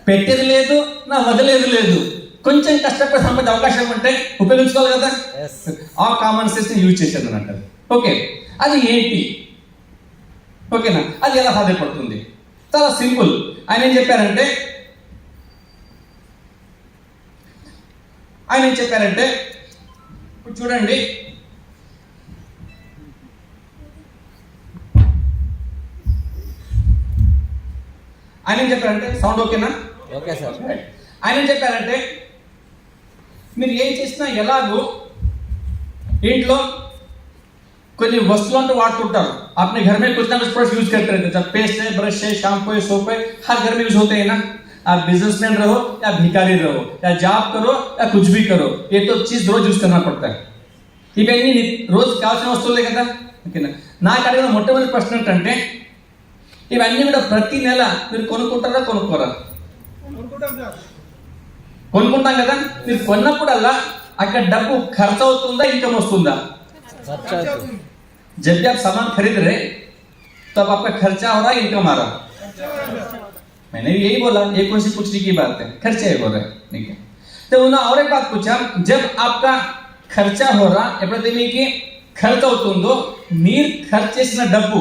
పెట్టేది లేదు, నా వదిలేదు లేదు, కొంచెం కష్టపడి సంపాదించే అవకాశం ఉంటే ఉపయోగించుకోవాలి కదా. ఆ కామన్ సెన్స్ యూజ్ చేసేది అన్నట్టు. ఓకే, అది ఏంటి, ఓకేనా, అది ఎలా సాధ్యపడుతుంది? చాలా సింపుల్. ఆయన ఏం చెప్పారంటే, ఇప్పుడు చూడండి, ఆయన ఏం చెప్పారంటే, సౌండ్ ఓకేనా? Okay sir. ఆయన ఏం చెప్పారంటే, మీరు ఏం చేసినా ఎలాగో ఇంట్లో కొన్ని వస్తువులు అంటూ వాడుతుంటారు. अपने घर में कुछ ना कुछ प्रोडक्ट यूज करते रहते हैं, जब पेस्ट है, ब्रश है, शैम्पू है, सोप है, हर घर में यूज होते हैं ना. आप बिजनेसमैन रहो या भिखारी रहो या जॉब करो या कुछ भी करो, ये तो चीज रोज यूज करना पड़ता है. ఇవన్నీ రోజు కావాల్సిన వస్తువులే కదా. ఓకేనా, నాకు అడిగిన మొట్టమొదటి ప్రశ్న ఏంటంటే, ఇవన్నీ కూడా ప్రతి నెల మీరు కొనుక్కుంటారా కొనుక్కోరా? కొనుక్కుంటాం కదా. మీరు కొన్నప్పుడల్లా అక్కడ డబ్బు ఖర్చు అవుతుందా, ఇన్కమ్ వస్తుందా? जब भी आप सामान खरीद रहे तब आपका खर्चा हो रहा है, इनकम आ रहा? मैंने भी यही बोला, ये कौन सी पूछने की बात है, खर्चा ही हो रहा है, ठीक है. तो उन्होंने और एक बात पूछा, जब आपका खर्चा हो रहा ఎప్పుడైతే మీకు ఖర్చు అవుతుందో, మీరు ఖర్చు చేసిన డబ్బు,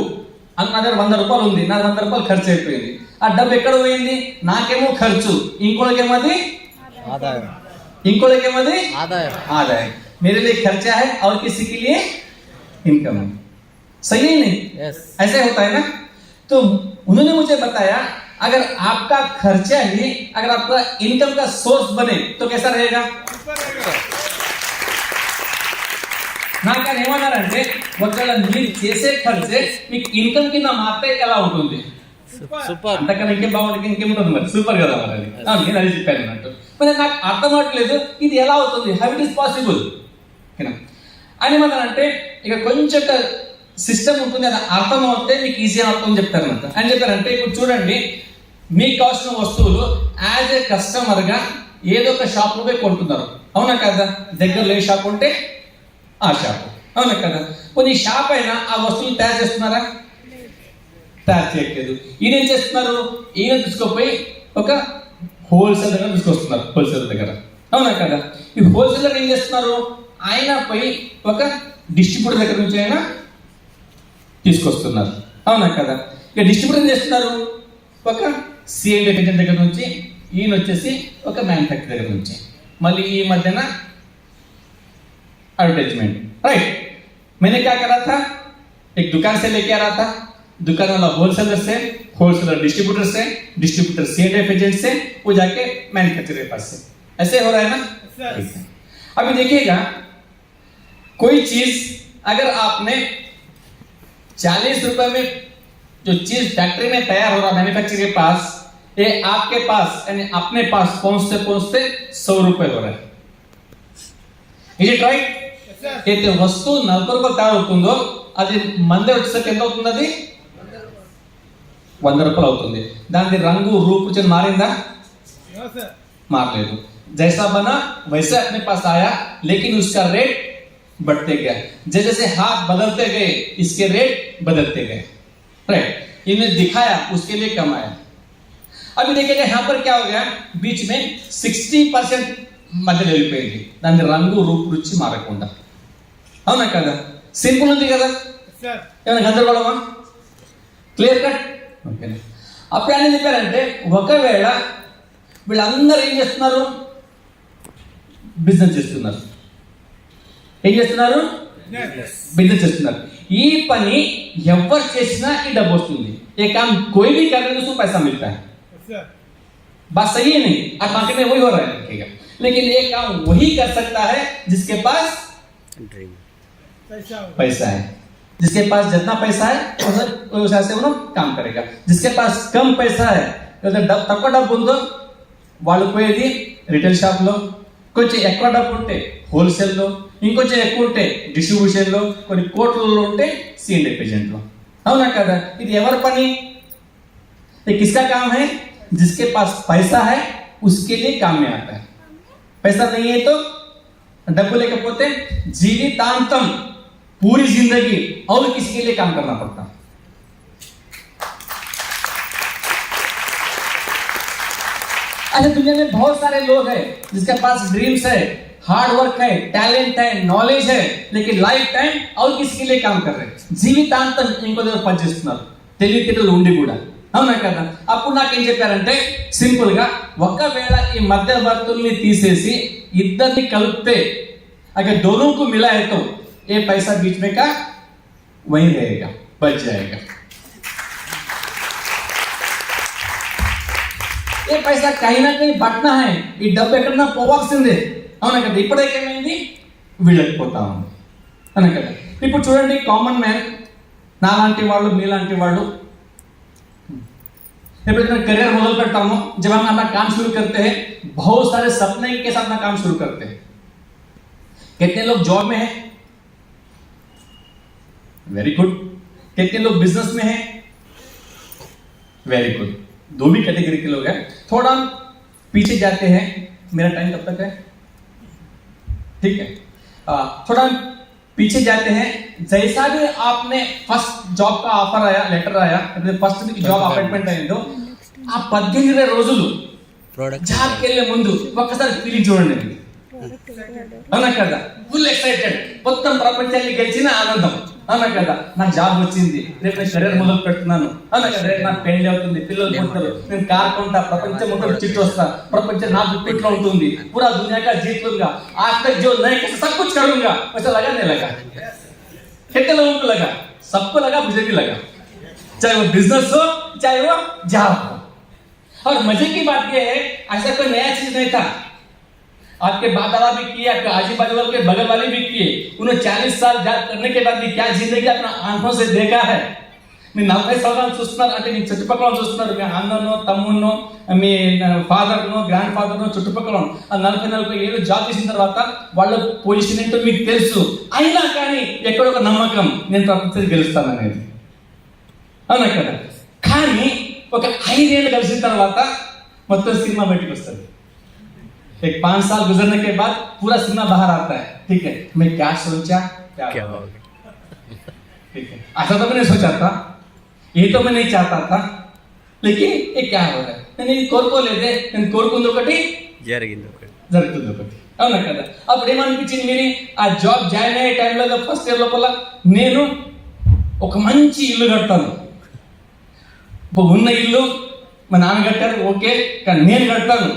నా దగ్గర 100 రూపాయలు ఉంది, నా 100 రూపాయలు ఖర్చు అయిపోయింది, ఆ డబ్బు ఎక్కడ పోయింది? నాకేమో ఖర్చు, ఇంకోళ్ళకేమో అది ఆదాయం, ఇంకోళ్ళకేమో అది ఆదాయం. आदाय. मेरे लिए खर्चा है और किसी के लिए इनकम है. सही है नहीं? यस. ऐसे होता है ना. तो उन्होंने मुझे बताया, अगर आपका खर्चा ही अगर आपका इनकम का सोर्स बने तो कैसा रहेगा? నాకని ఏమన్నారంటే, ఒకవేళ మీరు చేసే ఖర్చే మీకు ఇన్కమ్ కింద మాత్రమే ఎలా ఉంటుంది? సూపర్. అంతకన్నా ఇంకేం బాగుంటుంది, ఇంకేముంటుంది మరి, సూపర్ కదా మరి అది. నేను అది చెప్పాను అన్నట్టు. మరి నాకు అర్థం అవట్లేదు, ఇది ఎలా అవుతుంది, హౌ ఇట్ ఈస్ పాసిబుల్ అని ఏమన్నారంటే, ఇక కొంచెం సిస్టమ్ ఉంటుంది, అది అర్థం అవుతే మీకు ఈజీ అవుతుంది చెప్తారన్నమాట. అని చెప్పారంటే, ఇప్పుడు చూడండి, మీకు కావాల్సిన వస్తువులు యాజ్ ఏ కస్టమర్గా ఏదో ఒక షాప్లో పోయి కొంటున్నారు, అవునా కదా. దగ్గరలో ఏ షాప్ ఉంటే ఆ షాప్, అవునా కదా. కొన్ని షాప్ అయినా ఆ వస్తువులు తయారు చేస్తున్నారా? తయారు చేయట్లేదు. ఈయన ఏం చేస్తున్నారు, ఈయన తీసుకుపోయి ఒక హోల్సేల్ దగ్గర తీసుకొస్తున్నారు, హోల్సేల్ దగ్గర, అవునా కదా. ఈ హోల్సేలర్ ఏం చేస్తున్నారు, ఆయన పోయి ఒక డిస్ట్రిబ్యూటర్ దగ్గర నుంచి ఆయన తీసుకొస్తున్నారు, అవునా కదా. ఇక డిస్ట్రిబ్యూటర్ ఏం చేస్తున్నారు, ఒక సిఎండి ఏజెంట్ దగ్గర నుంచి, ఈయన వచ్చేసి ఒక మ్యానుఫ్యాక్చర్ దగ్గర నుంచి, మళ్ళీ ఈ మధ్యన एडवर्टाइजमेंट, राइट. मैंने क्या करा था, एक दुकान से लेके आ रहा था, दुकान वाला होलसेलर से, होलसेलर डिस्ट्रीब्यूटर से, डिस्ट्रीब्यूटर सीएडएफ एजेंट से, वो जाके मैन्युफैक्चरर के पास से. ऐसे हो रहा है ना. अभी देखिएगा, कोई चीज अगर आपने 40 रुपए में जो चीज फैक्ट्री में तैयार हो रहा मैन्युफैक्चर के पास, ये आपके पास यानी अपने पास पहुंचते पहुंचते 100 रुपए हो रहा है. Is it right? అయితే వస్తువు 40 రూపాయలు తయారు అవుతుందో అది మన దగ్గర వచ్చేసరికి ఎంత అవుతుంది? అది 100 రూపాయలు అవుతుంది. దాని రంగు రూపు రుచి మారిందా? మారలేదు. जैसा बना वैसे अपने पास आया, लेकिन उसका रेट बढ़ते गया. जैसे जैसे हाथ बदलते गए इसके रेट बदलते गए. राइट, इन्हें दिखाया उसके लिए कमाया. अभी देखिएगा यहाँ पर क्या हो गया, बीच में 60% మధ్యలో వెళ్ళిపోయింది. దాని రంగు రూపు రుచి మారకుండా. అవునా కదా? సింపుల్ ఉంది కదా? ఏమైనా గందరగోళమా? Clear cut. ఓకే. అప్పుడు ఆయన చెప్పారంటే, ఒకవేళ వీళ్ళందరూ ఏం చేస్తున్నారు? బిజినెస్ చేస్తున్నారు. ఏం చేస్తున్నారు? బిజినెస్ చేస్తున్నారు. ఈ పని ఎవరు చేసినా ఈ డబ్బు వస్తుంది. ఏ काम कोई भी कर रहे हैं उसको पैसा मिलता है. बात सही है नहीं? आज मार्केट में वही हो रहा है. लेकिन ये काम वही कर सकता है जिसके पास पैसा है. जिसके पास जितना पैसा है उस हिसाब से वो काम करेगा. जिसके पास कम पैसा है, తక్కువ డబ్బు ఉందో వాళ్ళు పోయేది రిటైల్ షాప్ లో, కొంచెం ఎక్కువ డబ్బు ఉంటే హోల్సేల్ లో, ఇంకొంచెం ఎక్కువ ఉంటే డిస్ట్రిబ్యూషన్ లో, కొన్ని కోట్లలో ఉంటే C&F एजेंट లో. అవునా కదా? ఇది ఎవరి పని? ये किसका काम है? जिसके पास पैसा है उसके लिए काम में आता है. पैसा नहीं है तो डब्बू लेకపోతే जीवितांतम पूरी जिंदगी और किसी के लिए काम करना पड़ता. अच्छा, दुनिया में बहुत सारे लोग हैं जिसके पास ड्रीम्स है, हार्ड वर्क है, टैलेंट है, नॉलेज है, लेकिन लाइफ टाइम और किसी के लिए काम कर रहे हैं. జీవితాంతం ఇంకో దగ్గర పనిచేస్తున్నారు తెలివితేటలు ఉండి కూడా. అవునా కదా? అప్పుడు నాకేం చెప్పారంటే, సింపుల్ గా ఒకవేళ ఈ మధ్యవర్తుల్ని తీసేసి ఇద్దరిని కలిపితే अगर दोनों को मिला है तो ये पैसा बीच में का वही रहेगा, बच जाएगा. ये पैसा कहीं ना कहीं बटना है. ఈ డబ్బు ఎక్కడన్నా పోవాల్సిందే. అవునా కదా? ఇప్పుడేమైంది? వీళ్ళకి పోతా ఉంది. అవునా కదా? ఇప్పుడు చూడండి, కామన్ మ్యాన్ నాలాంటి వాళ్ళు మీలాంటి వాళ్ళు एप्पल करियर मॉडल करता हूं. जब हम अपना काम शुरू करते हैं, बहुत सारे सपने के साथ अपना काम शुरू करते हैं. कितने लोग जॉब में हैं? Very good. कितने लोग बिजनेस में हैं? Very good. दो भी कैटेगरी के लोग हैं. थोड़ा पीछे जाते हैं. मेरा टाइम कब तक है? ठीक है. थोड़ा पीछे जाते हैं. जैसा भी आपने फर्स्ट जॉब का ऑफर आया, लेटर आया, ఫస్ట్ మీకు జాబ్ అపాయింట్మెంట్ అయిందో ఆ 18 రోజులు జాబ్ కెళ్ళే ముందు ఒక్కసారి ఫీలింగ్ చూడండి. అవునా కదా? ఫుల్ ఎక్సైటెడ్, మొత్తం ప్రపంచాన్ని గెలిచిన ఆనందం. అవునా కదా? నాకు జాబ్ వచ్చింది, రేపు నేను కెరీర్ మొదలు పెడుతున్నాను. అవునా కదా? రేపు నాకు పెళ్లి అవుతుంది, పిల్లలు పుడతారు, నేను కార్ కొంటా, ప్రపంచం మొత్తం చుట్టూ వస్తా, ప్రపంచం నా గుప్పిట్లో ఉంటుంది, పూరా దునియా का जीत लूंगा, आज तक जो नहीं किया सब कुछ करूंगा. वैसा लगा नहीं लगा? कितने लोगों को लगा? सबको लगा, मुझे भी लगा. चाहे वो बिजनेस हो, चाहे वो जॉब हो. और मजे की बात यह है, ऐसा कोई नया चीज नहीं था. आपके बाप-दादा भी किए, आपके आजू-बाजू वाले के बगल वाले भी किए. उन्होंने 40 साल जॉब करने के बाद भी क्या जिंदगी अपना आंखों से देखा है. మీ 40 సంవత్సరాలు చూస్తున్నారు అంటే మీ చుట్టుపక్కల చూస్తున్నారు, మీ అన్ననో తమ్మున్నో మీ ఫాదర్నో గ్రాండ్ ఫాదర్నో చుట్టుపక్కల ఆ 40 ఏళ్ళు జాబ్ చేసిన తర్వాత వాళ్ళ పొజిషన్ ఏంటో మీకు తెలుసు. అయినా కానీ ఎక్కడో ఒక నమ్మకం, నేను ప్రపంచం గెలుస్తాను అనేది. అవునా కదా? కానీ ఒక 5 ఏళ్ళు కలిసిన తర్వాత మొత్తం సినిమా బయటకు వస్తుంది. एक 5 साल गुजरने के बाद पूरा सिनेमा बाहर आता है. ठीक है, मैं क्या सोचा, क्या हो गया. ठीक है, ऐसा तो मैंने सोचा था, ये तो मैं नहीं चाहता था, लेकिन ये क्या हो रहा है. నేను కోరుకోలేదే, నేను కోరుకుంది ఒకటి, జరుగుతుంది ఒకటి. అవునా కదా? అప్పుడు ఏమనిపించింది, మీరు ఆ జాబ్ జాయిన్ అయ్యే టైంలో ఫస్ట్ ఇయర్ లోపల నేను ఒక మంచి ఇల్లు కడతాను. ఉన్న ఇల్లు మా నాన్న కట్టారు, ఓకే, కానీ నేను కడతాను,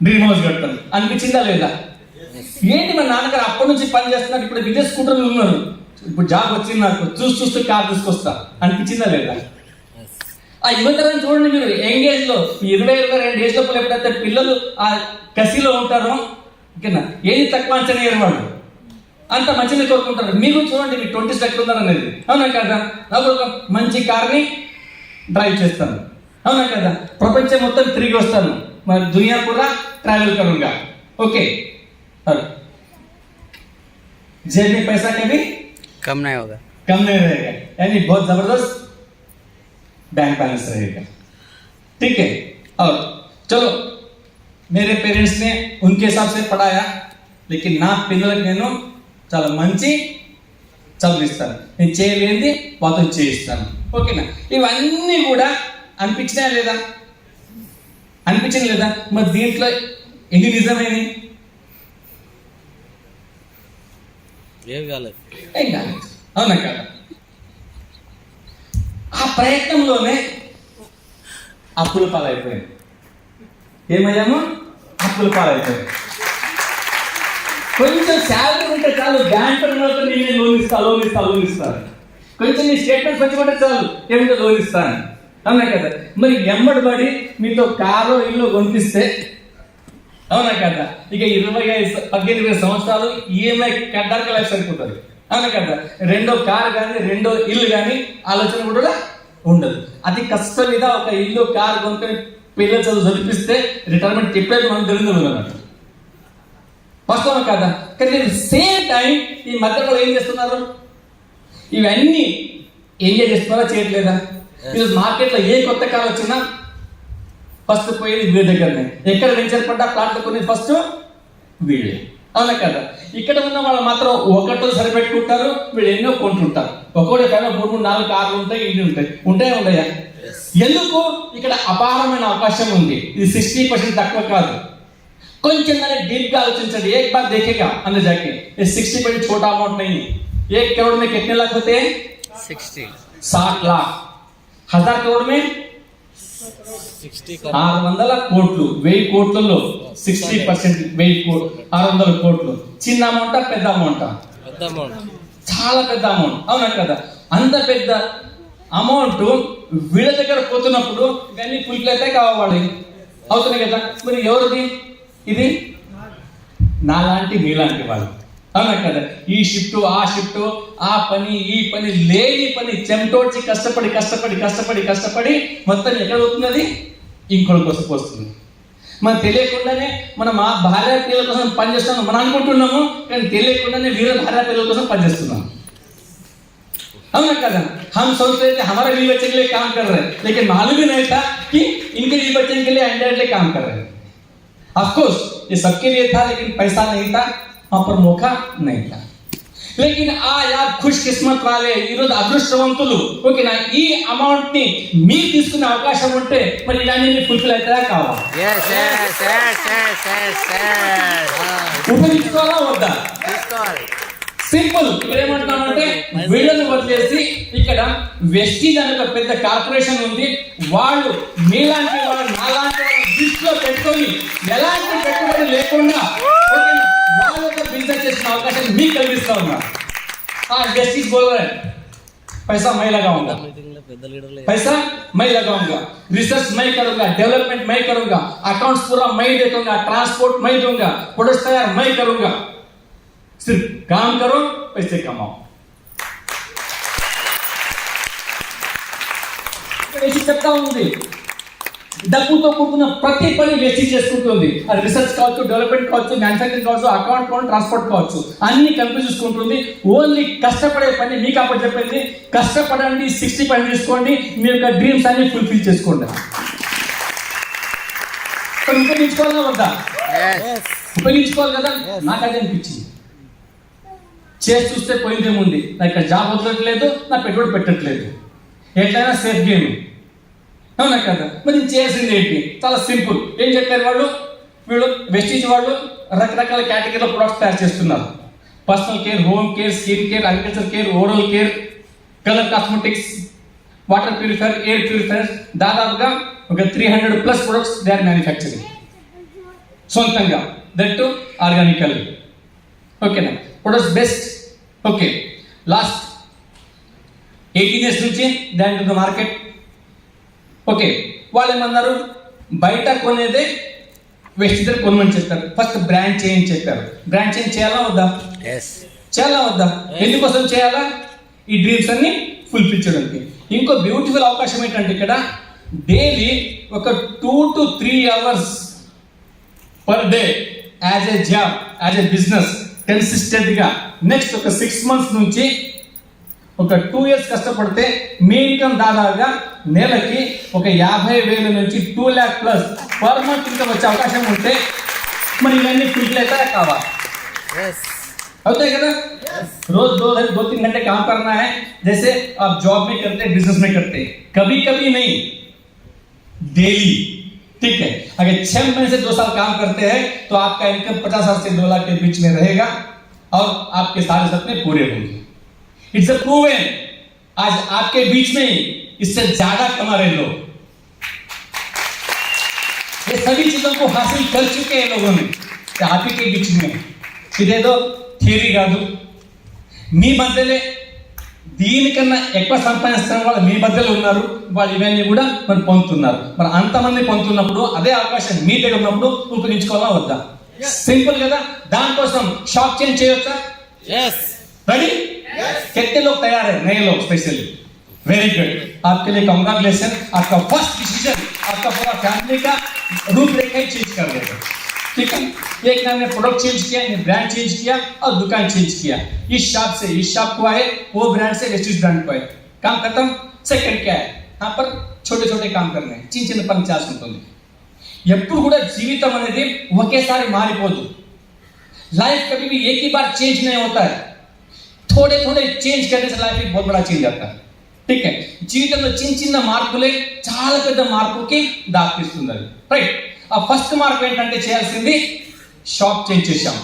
డ్రీమ్ హౌస్ కడతాను అనిపించిందా లేదా? ఏంటి మా నాన్నగారు అప్పటి నుంచి పని చేస్తున్నారు, ఇప్పుడు విదేశ స్కూటర్లు ఉన్నారు, ఇప్పుడు జాబ్ వచ్చింది, నాకు చూస్తూ కార్ తీసుకొస్తా అనిపించిందా లేదా? ఆ యువతరం చూడండి మీరు, యంగ్ ఏజ్ లో 20-22 ఏజ్ లోపల ఎప్పుడైతే పిల్లలు ఆ కసిలో ఉంటారో, ఓకేనా, ఏది తక్కువ అంచనా ఏర్వాడు అంత మంచిని కోరుకుంటారు. మీరు చూడండి, మీ 20s ఎక్కడ ఉన్నారు అనేది, అవునా కదా? అప్పుడు ఒక మంచి కార్ని డ్రైవ్ చేస్తాను, అవునా కదా? ప్రపంచం మొత్తం తిరిగి వస్తాను, మరి దునియా కూడా ట్రావెల్ కरूंगा, ओके। और जेब में पैसा कभी कम नहीं होगा, कम नहीं रहेगा, यानी बहुत जबरदस्त बैंक बैलेंस रहेगा, ठीक है। और चलो, मेरे पेरेंट्स ने उनके हिसाब से पढ़ाया, लेकिन ना पिల్లలకు నేను చాలా మంచి చదివిస్తాను, నేను చేయలేనిది వాళ్ళతో చేయిస్తాను, ఓకేనా? ఇవన్నీ కూడా అనిపించినా లేదా? అనిపించింది లేదా? మరి దీంట్లో ఎన్ని నిజమైనవి? ఏం కాలేదు, అవునా కదా? ఆ ప్రయత్నంలోనే అప్పుల పాలైపోయాను. ఏమయ్యాము? అప్పుల పాలైపోయాను. కొంచెం శాలరీ ఉంటే చాలు, బ్యాంక్ నేను లోన్ ఇస్తాను, కొంచెం నీ స్టేట్మెంట్స్ వచ్చి చాలు, ఏమిటో లోన్ ఇస్తాను, అవునా కదా? మరి ఎమ్మడిపడి మీతో కారు ఇల్లు కొనిపిస్తే, అవునా కదా, ఇక 18 సంవత్సరాలు ఈఎంఐ కట్టడానికి లైఫ్ సరిపోతుంది, అవునా కదా? రెండో కారు కానీ రెండో ఇల్లు కానీ ఆలోచన కూడా ఉండదు. అతి కష్టం మీద ఒక ఇల్లు కారు కొనుక్కొని పిల్లలు చదువు చదివిస్తే రిటైర్మెంట్ చెప్పేది మనం తెలియదు అన్నట్టు, వాస్తవం కదా? కానీ సేమ్ టైం ఈ మధ్యలో ఏం చేస్తున్నారు? ఇవన్నీ ఎంజాయ్ చేస్తున్నారా, చేయట్లేదా? ఈరోజు మార్కెట్లో ఏ కొత్త కార్ వచ్చినా ఫస్ట్ పోయేది వీళ్ళ దగ్గరనే. ఎక్కడ వెంచర్ పడ్డా ప్లాట్లు కొనేది ఫస్ట్ వీళ్ళే, అవునా కదా? ఇక్కడ ఉన్న వాళ్ళు మాత్రం ఒకటో సరిపెట్టుకుంటారు, వీళ్ళు ఎన్నో కొంటుంటారు. ఒక్కొక్కటి పైన 3-4 కార్లు ఉంటాయి, ఇల్లు ఉంటాయి, ఉండయా? ఎందుకు? ఇక్కడ అపారమైన అవకాశం ఉంది. ఇది 60% తక్కువ కాదు. కొంచెం डीप గా ఆలోచించండి. एक बार देखेगा अंदर जाके, ये 60% छोटा अमाउंट नहीं है। 1 करोड़ में कितने लाख होते हैं? 60 लाख। 1000 करोड़ में 600 కోట్లు. 1000 కోట్లలో 60%, 1000 కోట్లు 600 కోట్లు. చిన్న అమౌంటా పెద్ద అమౌంటా? చాలా పెద్ద అమౌంట్, అవునా కదా? అంత పెద్ద అమౌంట్ వీళ్ళ దగ్గర పోతున్నప్పుడు ఇవన్నీ ఫుల్ఫిల్ అయితే కావాలి, అవుతున్నాయి కదా? మరి ఎవరిది ఇది? నాలాంటి మీలాంటి వాళ్ళు, అవునా కదా? ఈ షిఫ్ట్ ఆ షిఫ్ట్, ఆ పని ఈ పని, లేని పని చెమటోడ్చి కష్టపడి మొత్తం ఎక్కడ అవుతున్నది? ఇంకోటి కోసం వస్తుంది. మనం తెలియకుండానే మనం ఆ భార్య పిల్లల కోసం పనిచేస్తున్నాం మనం అనుకుంటున్నాము, కానీ తెలియకుండానే వీళ్ళ భార్య పిల్లల కోసం పనిచేస్తున్నాం, అవునా కదా? हम सोच रहे थे हमारे बीवी बच्चे के लिए काम कर रहे हैं, लेकिन मालूम ही नहीं था कि इनके बीवी बच्चे के लिए इंडायरेक्टली काम कर रहे हैं। ऑफ कोर्स ये सबके लिए था, लेकिन पैसा नहीं था, वहां पर मौका नहीं था। लेकिन यार खुशकिस्मत वाले ఈరోజు అదృష్టవంతులు, ఓకేనా? ఈ అమౌంట్ ని మీరు తీసుకునే అవకాశం ఉంటే మరి ఇవన్నీ ఫుల్ఫిల్ అవుతారా కావా? ఉపయోగించుకోవాలా వద్దా? సింపుల్. ఇక్కడ ఏమంటున్నామంటే వీళ్ళని వదిలేసి ఇక్కడ వెస్టీజ్ అనే ఒక పెద్ద కార్పొరేషన్ ఉంది. వాళ్ళు మీలాంటి వాళ్ళు నాలాంటి వాళ్ళు దృష్టిలో పెట్టుకొని ఎలాంటి పెట్టుబడి లేకుండా వాళ్ళతో బిజినెస్ చేసిన అవకాశాన్ని మీకు కల్పిస్తా ఉన్నారు. వెస్టీజ్ బోల్ पैसा मैं लगाऊंगा, पैसा मैं लगाऊंगा, रिसर्च मैं करूंगा, डेवलपमेंट मैं करूंगा, अकाउंट्स पूरा मैं देखूंगा, ट्रांसपोर्ट मैं दूंगा, प्रोडक्ट्स तैयार मैं करूंगा। सिर्फ काम करो, पैसे कमाओ। చెప్తా ఉంది, డబ్బుతో కూడుకున్న ప్రతి పని వేస్ట్ చేసుకుంటుంది. అది రీసెర్చ్ కావచ్చు, డెవలప్మెంట్ కావచ్చు, మ్యానుఫ్యాక్చరింగ్ కావచ్చు, అకౌంట్ కావచ్చు, ట్రాన్స్పోర్ట్ కావచ్చు, అన్ని కలిపి చూసుకుంటుంది. ఓన్లీ కష్టపడే పని మీకు అప్పుడు చెప్పింది. కష్టపడండి, 60% తీసుకోండి, మీ యొక్క డ్రీమ్స్ అన్ని ఫుల్ఫిల్ చేసుకోండి. ఉపయోగించుకోవాలా వద్దా? ఉపయోగించుకోవాలి కదా. నాకు అదే అనిపించింది. చేసి చూస్తే పోయిందేముంది, నా ఇక్కడ జాబ్ వదలట్లేదు, నా పెట్టుబడి పెట్టట్లేదు, ఎట్లయినా సేఫ్ గేమ్, అవునా కదా? మరి చేయాల్సింది ఏంటి? చాలా సింపుల్. ఏం చెప్పారు వాళ్ళు? వీళ్ళు వెస్టీజ్ వాళ్ళు రకరకాల కేటగిరీలో ప్రొడక్ట్స్ తయారు చేస్తున్నారు. Personal care, home care, skin care, agriculture care, oral care, colour cosmetics, water purifier, air purifier, దాదాపుగా ఒక 300+ ప్రొడక్ట్స్ దే ఆర్ మ్యానుఫ్యాక్చరింగ్ సొంతంగా, దట్ ఆర్గానికల్, ఓకేనా? Products best, okay. Last 18 years నుంచి దాని మార్కెట్ ఓకే, వాళ్ళు ఏమన్నారు, బయట కొనేదే వెస్ట్ దగ్గర కొనమని చెప్పారు. ఫస్ట్ బ్రాండ్ చేంజ్ చెప్పారు. బ్రాండ్ చేంజ్ చేయాలా వద్దా? ఎస్. చేయాలా వద్దా? ఎందుకోసం చేయాలా? ఈ డ్రీమ్స్ అన్ని ఫుల్ఫిల్ చేయడానికి. ఇంకో బ్యూటిఫుల్ అవకాశం ఏంటంటే ఇక్కడ డైలీ ఒక 2 to 3 hours per day as a job, as a business consistent గా నెక్స్ట్ ఒక 6 months నుంచి ఒక 2 years కష్టపడితే మీ ఇన్కమ్ దాదాపుగా నెలకి ఒక 50,000 నుంచి 2 lakh plus per month income వచ్చే అవకాశం ఉంటే మరి ఇవన్నీ ఫుల్ఫిల్ అవుతాయా కావా? ఎస్. होता है क्या? रोज 2-3 घंटे काम करना है, जैसे आप जॉब में करते हैं, बिजनेस में करते हैं, कभी कभी नहीं, डेली. ठीक है, अगर 6 महीने से 2 साल काम करते हैं तो आपका इनकम 50,000 से 2 लाख के बीच में रहेगा और आपके सारे सपने पूरे होंगे. It's a proven. आज आपके बीच में इससे ज्यादा कमा रहे लोग, ये सभी चीजों को हासिल कर चुके हैं लोगों ने. आप ही के बीच में ఇదేదో థియరీ కాదు. మీ మధ్యలో దీనికన్నా ఎక్కువ సంపాదిస్తున్న వాళ్ళు మీ మధ్యలో ఉన్నారు. వాళ్ళు ఇవన్నీ కూడా మరి పొందుతున్నారు. మరి అంతమంది పొందుతున్నప్పుడు అదే అవకాశం మీ దగ్గర ఉన్నప్పుడు ఉపయోగించుకోవాలా వద్దా? సింపుల్ కదా. దానికోసం షాప్ చేంజ్ చేయొచ్చా? रेडी? कितने लोग तैयार है? नए लोग स्पेशली. वेरी गुड, आपके लिए कांग्रेचुलेशन. आपका फर्स्ट डिसीजन आपका पूरा फैमिली का रूपरेखा ही चेंज कर देगा. ठीक है, एक नाम ने प्रोडक्ट चेंज किया, ब्रांड चेंज किया और दुकान चेंज किया. इस शॉप को आए, वो ब्रांड से वेस्टिज ब्रांड को आए. काम खत्म. सेकंड क्या है? यहाँ पर छोटे छोटे काम करने, చిన్న చిన్న పని చేయాల్సి ఉంటుంది. ఎప్పుడు కూడా జీవితం అనేది ఒకేసారి మారిపోదు. लाइफ कभी भी एक ही बार चेंज नहीं होता है. थोड़े थोड़े चेंज करने से लाइफ एक बहुत बड़ा चेंज आता है. ठीक है, జీవితంలో చిన్న చిన్న మార్పులే చాలా పెద్ద మార్పుకి దారితీస్తుంది. రైట్, ఆ ఫస్ట్ మార్పు ఏంటంటే చేయాల్సింది షాప్ చేంజ్ చేశాం.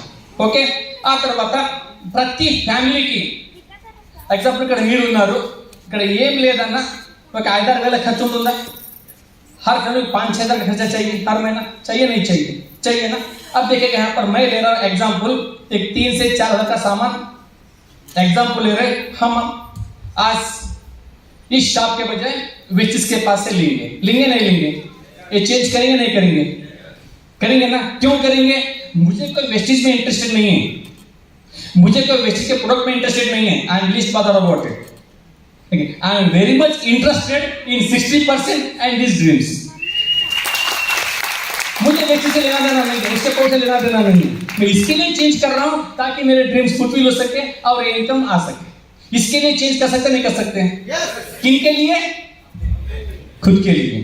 ఓకే, ఆ తర్వాత ప్రతి ఫ్యామిలీకి ఎగ్జాంపుల్ ఇక్కడ మీరు ఉన్నారు, ఇక్కడ ఏం లేదన్నా ఒక 5-6 వేల ఖర్చు ఉంటుందా? हर फैमिली 5-6 हज़ार खर्चा चाहिए हर महीना, चाहिए नहीं चाहिए? चाहिए ना. अब देखिएगा यहाँ पर मैं ले रहा हूँ एग्जाम्पल, एक 3 से 4 हज़ार का सामान एग्जाम्पल ले रहे हम आज इस शॉप के बजाय वेस्टिज के पास से लेंगे. लेंगे नहीं लेंगे? ये चेंज करेंगे नहीं करेंगे? करेंगे ना. क्यों करेंगे? मुझे कोई वेस्टिज में इंटरेस्टेड नहीं है, मुझे कोई वेस्टिज के प्रोडक्ट में इंटरेस्टेड नहीं है. I am least bothered about it. I am very much interested in 60% and this dreams. मुझे वेस्टिज से लेना देना नहीं है, उसके पैसे लेना देना नहीं है. मैं इसके लिए चेंज कर रहा हूं ताकि मेरे ड्रीम्स फुलफिल हो सके और इनकम आ सके. इसके लिए चेंज कर सकते नहीं कर सकते हैं? किनके लिए? खुद के लिए,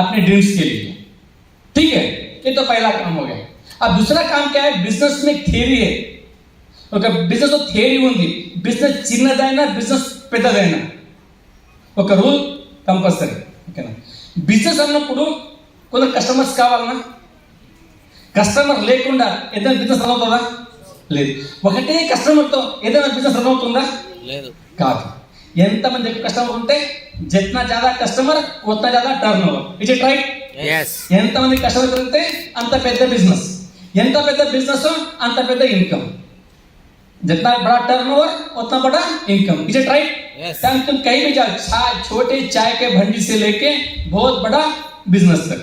अपने ड्रीम्स के लिए. ठीक है, ये तो पहला काम हो गया. अब दूसरा काम क्या है? बिजनेस में थियरी है. ओके, बिजनेस तो थियरी ఉంది. బిజినెస్ చిన్నదైనా బిజినెస్ పెద్దదైనా ఒక రూల్ కంపల్సరీ. ఓకేనా. బిజినెస్ అన్నప్పుడు కొందరు కస్టమర్స్ కావాలన్నా, కస్టమర్ లేకుండా ఏదైనా బిజినెస్ రన్ అవుతుందా? లేదు. ఒకటే కస్టమర్తో ఏదైనా బిజినెస్ రన్ అవుతుందా? లేదు. కాదు. ఎంతమంది కస్టమర్ ఉంటే జిतना ज्यादा కస్టమర్ उतना ज्यादा turnover. Is it right? yes. ఎంతమంది కస్టమర్ ఉంటే అంత పెద్ద బిజినెస్, ఎంత పెద్ద బిజినెస్ అంత పెద్ద ఇన్కమ్. जितना बड़ा टर्नओवर उतना बड़ा income. Is it right? yes. तुम कहीं भी जाओ, छोटे चाय के भंडी से लेके बहुत बड़ा बिजनेस तक,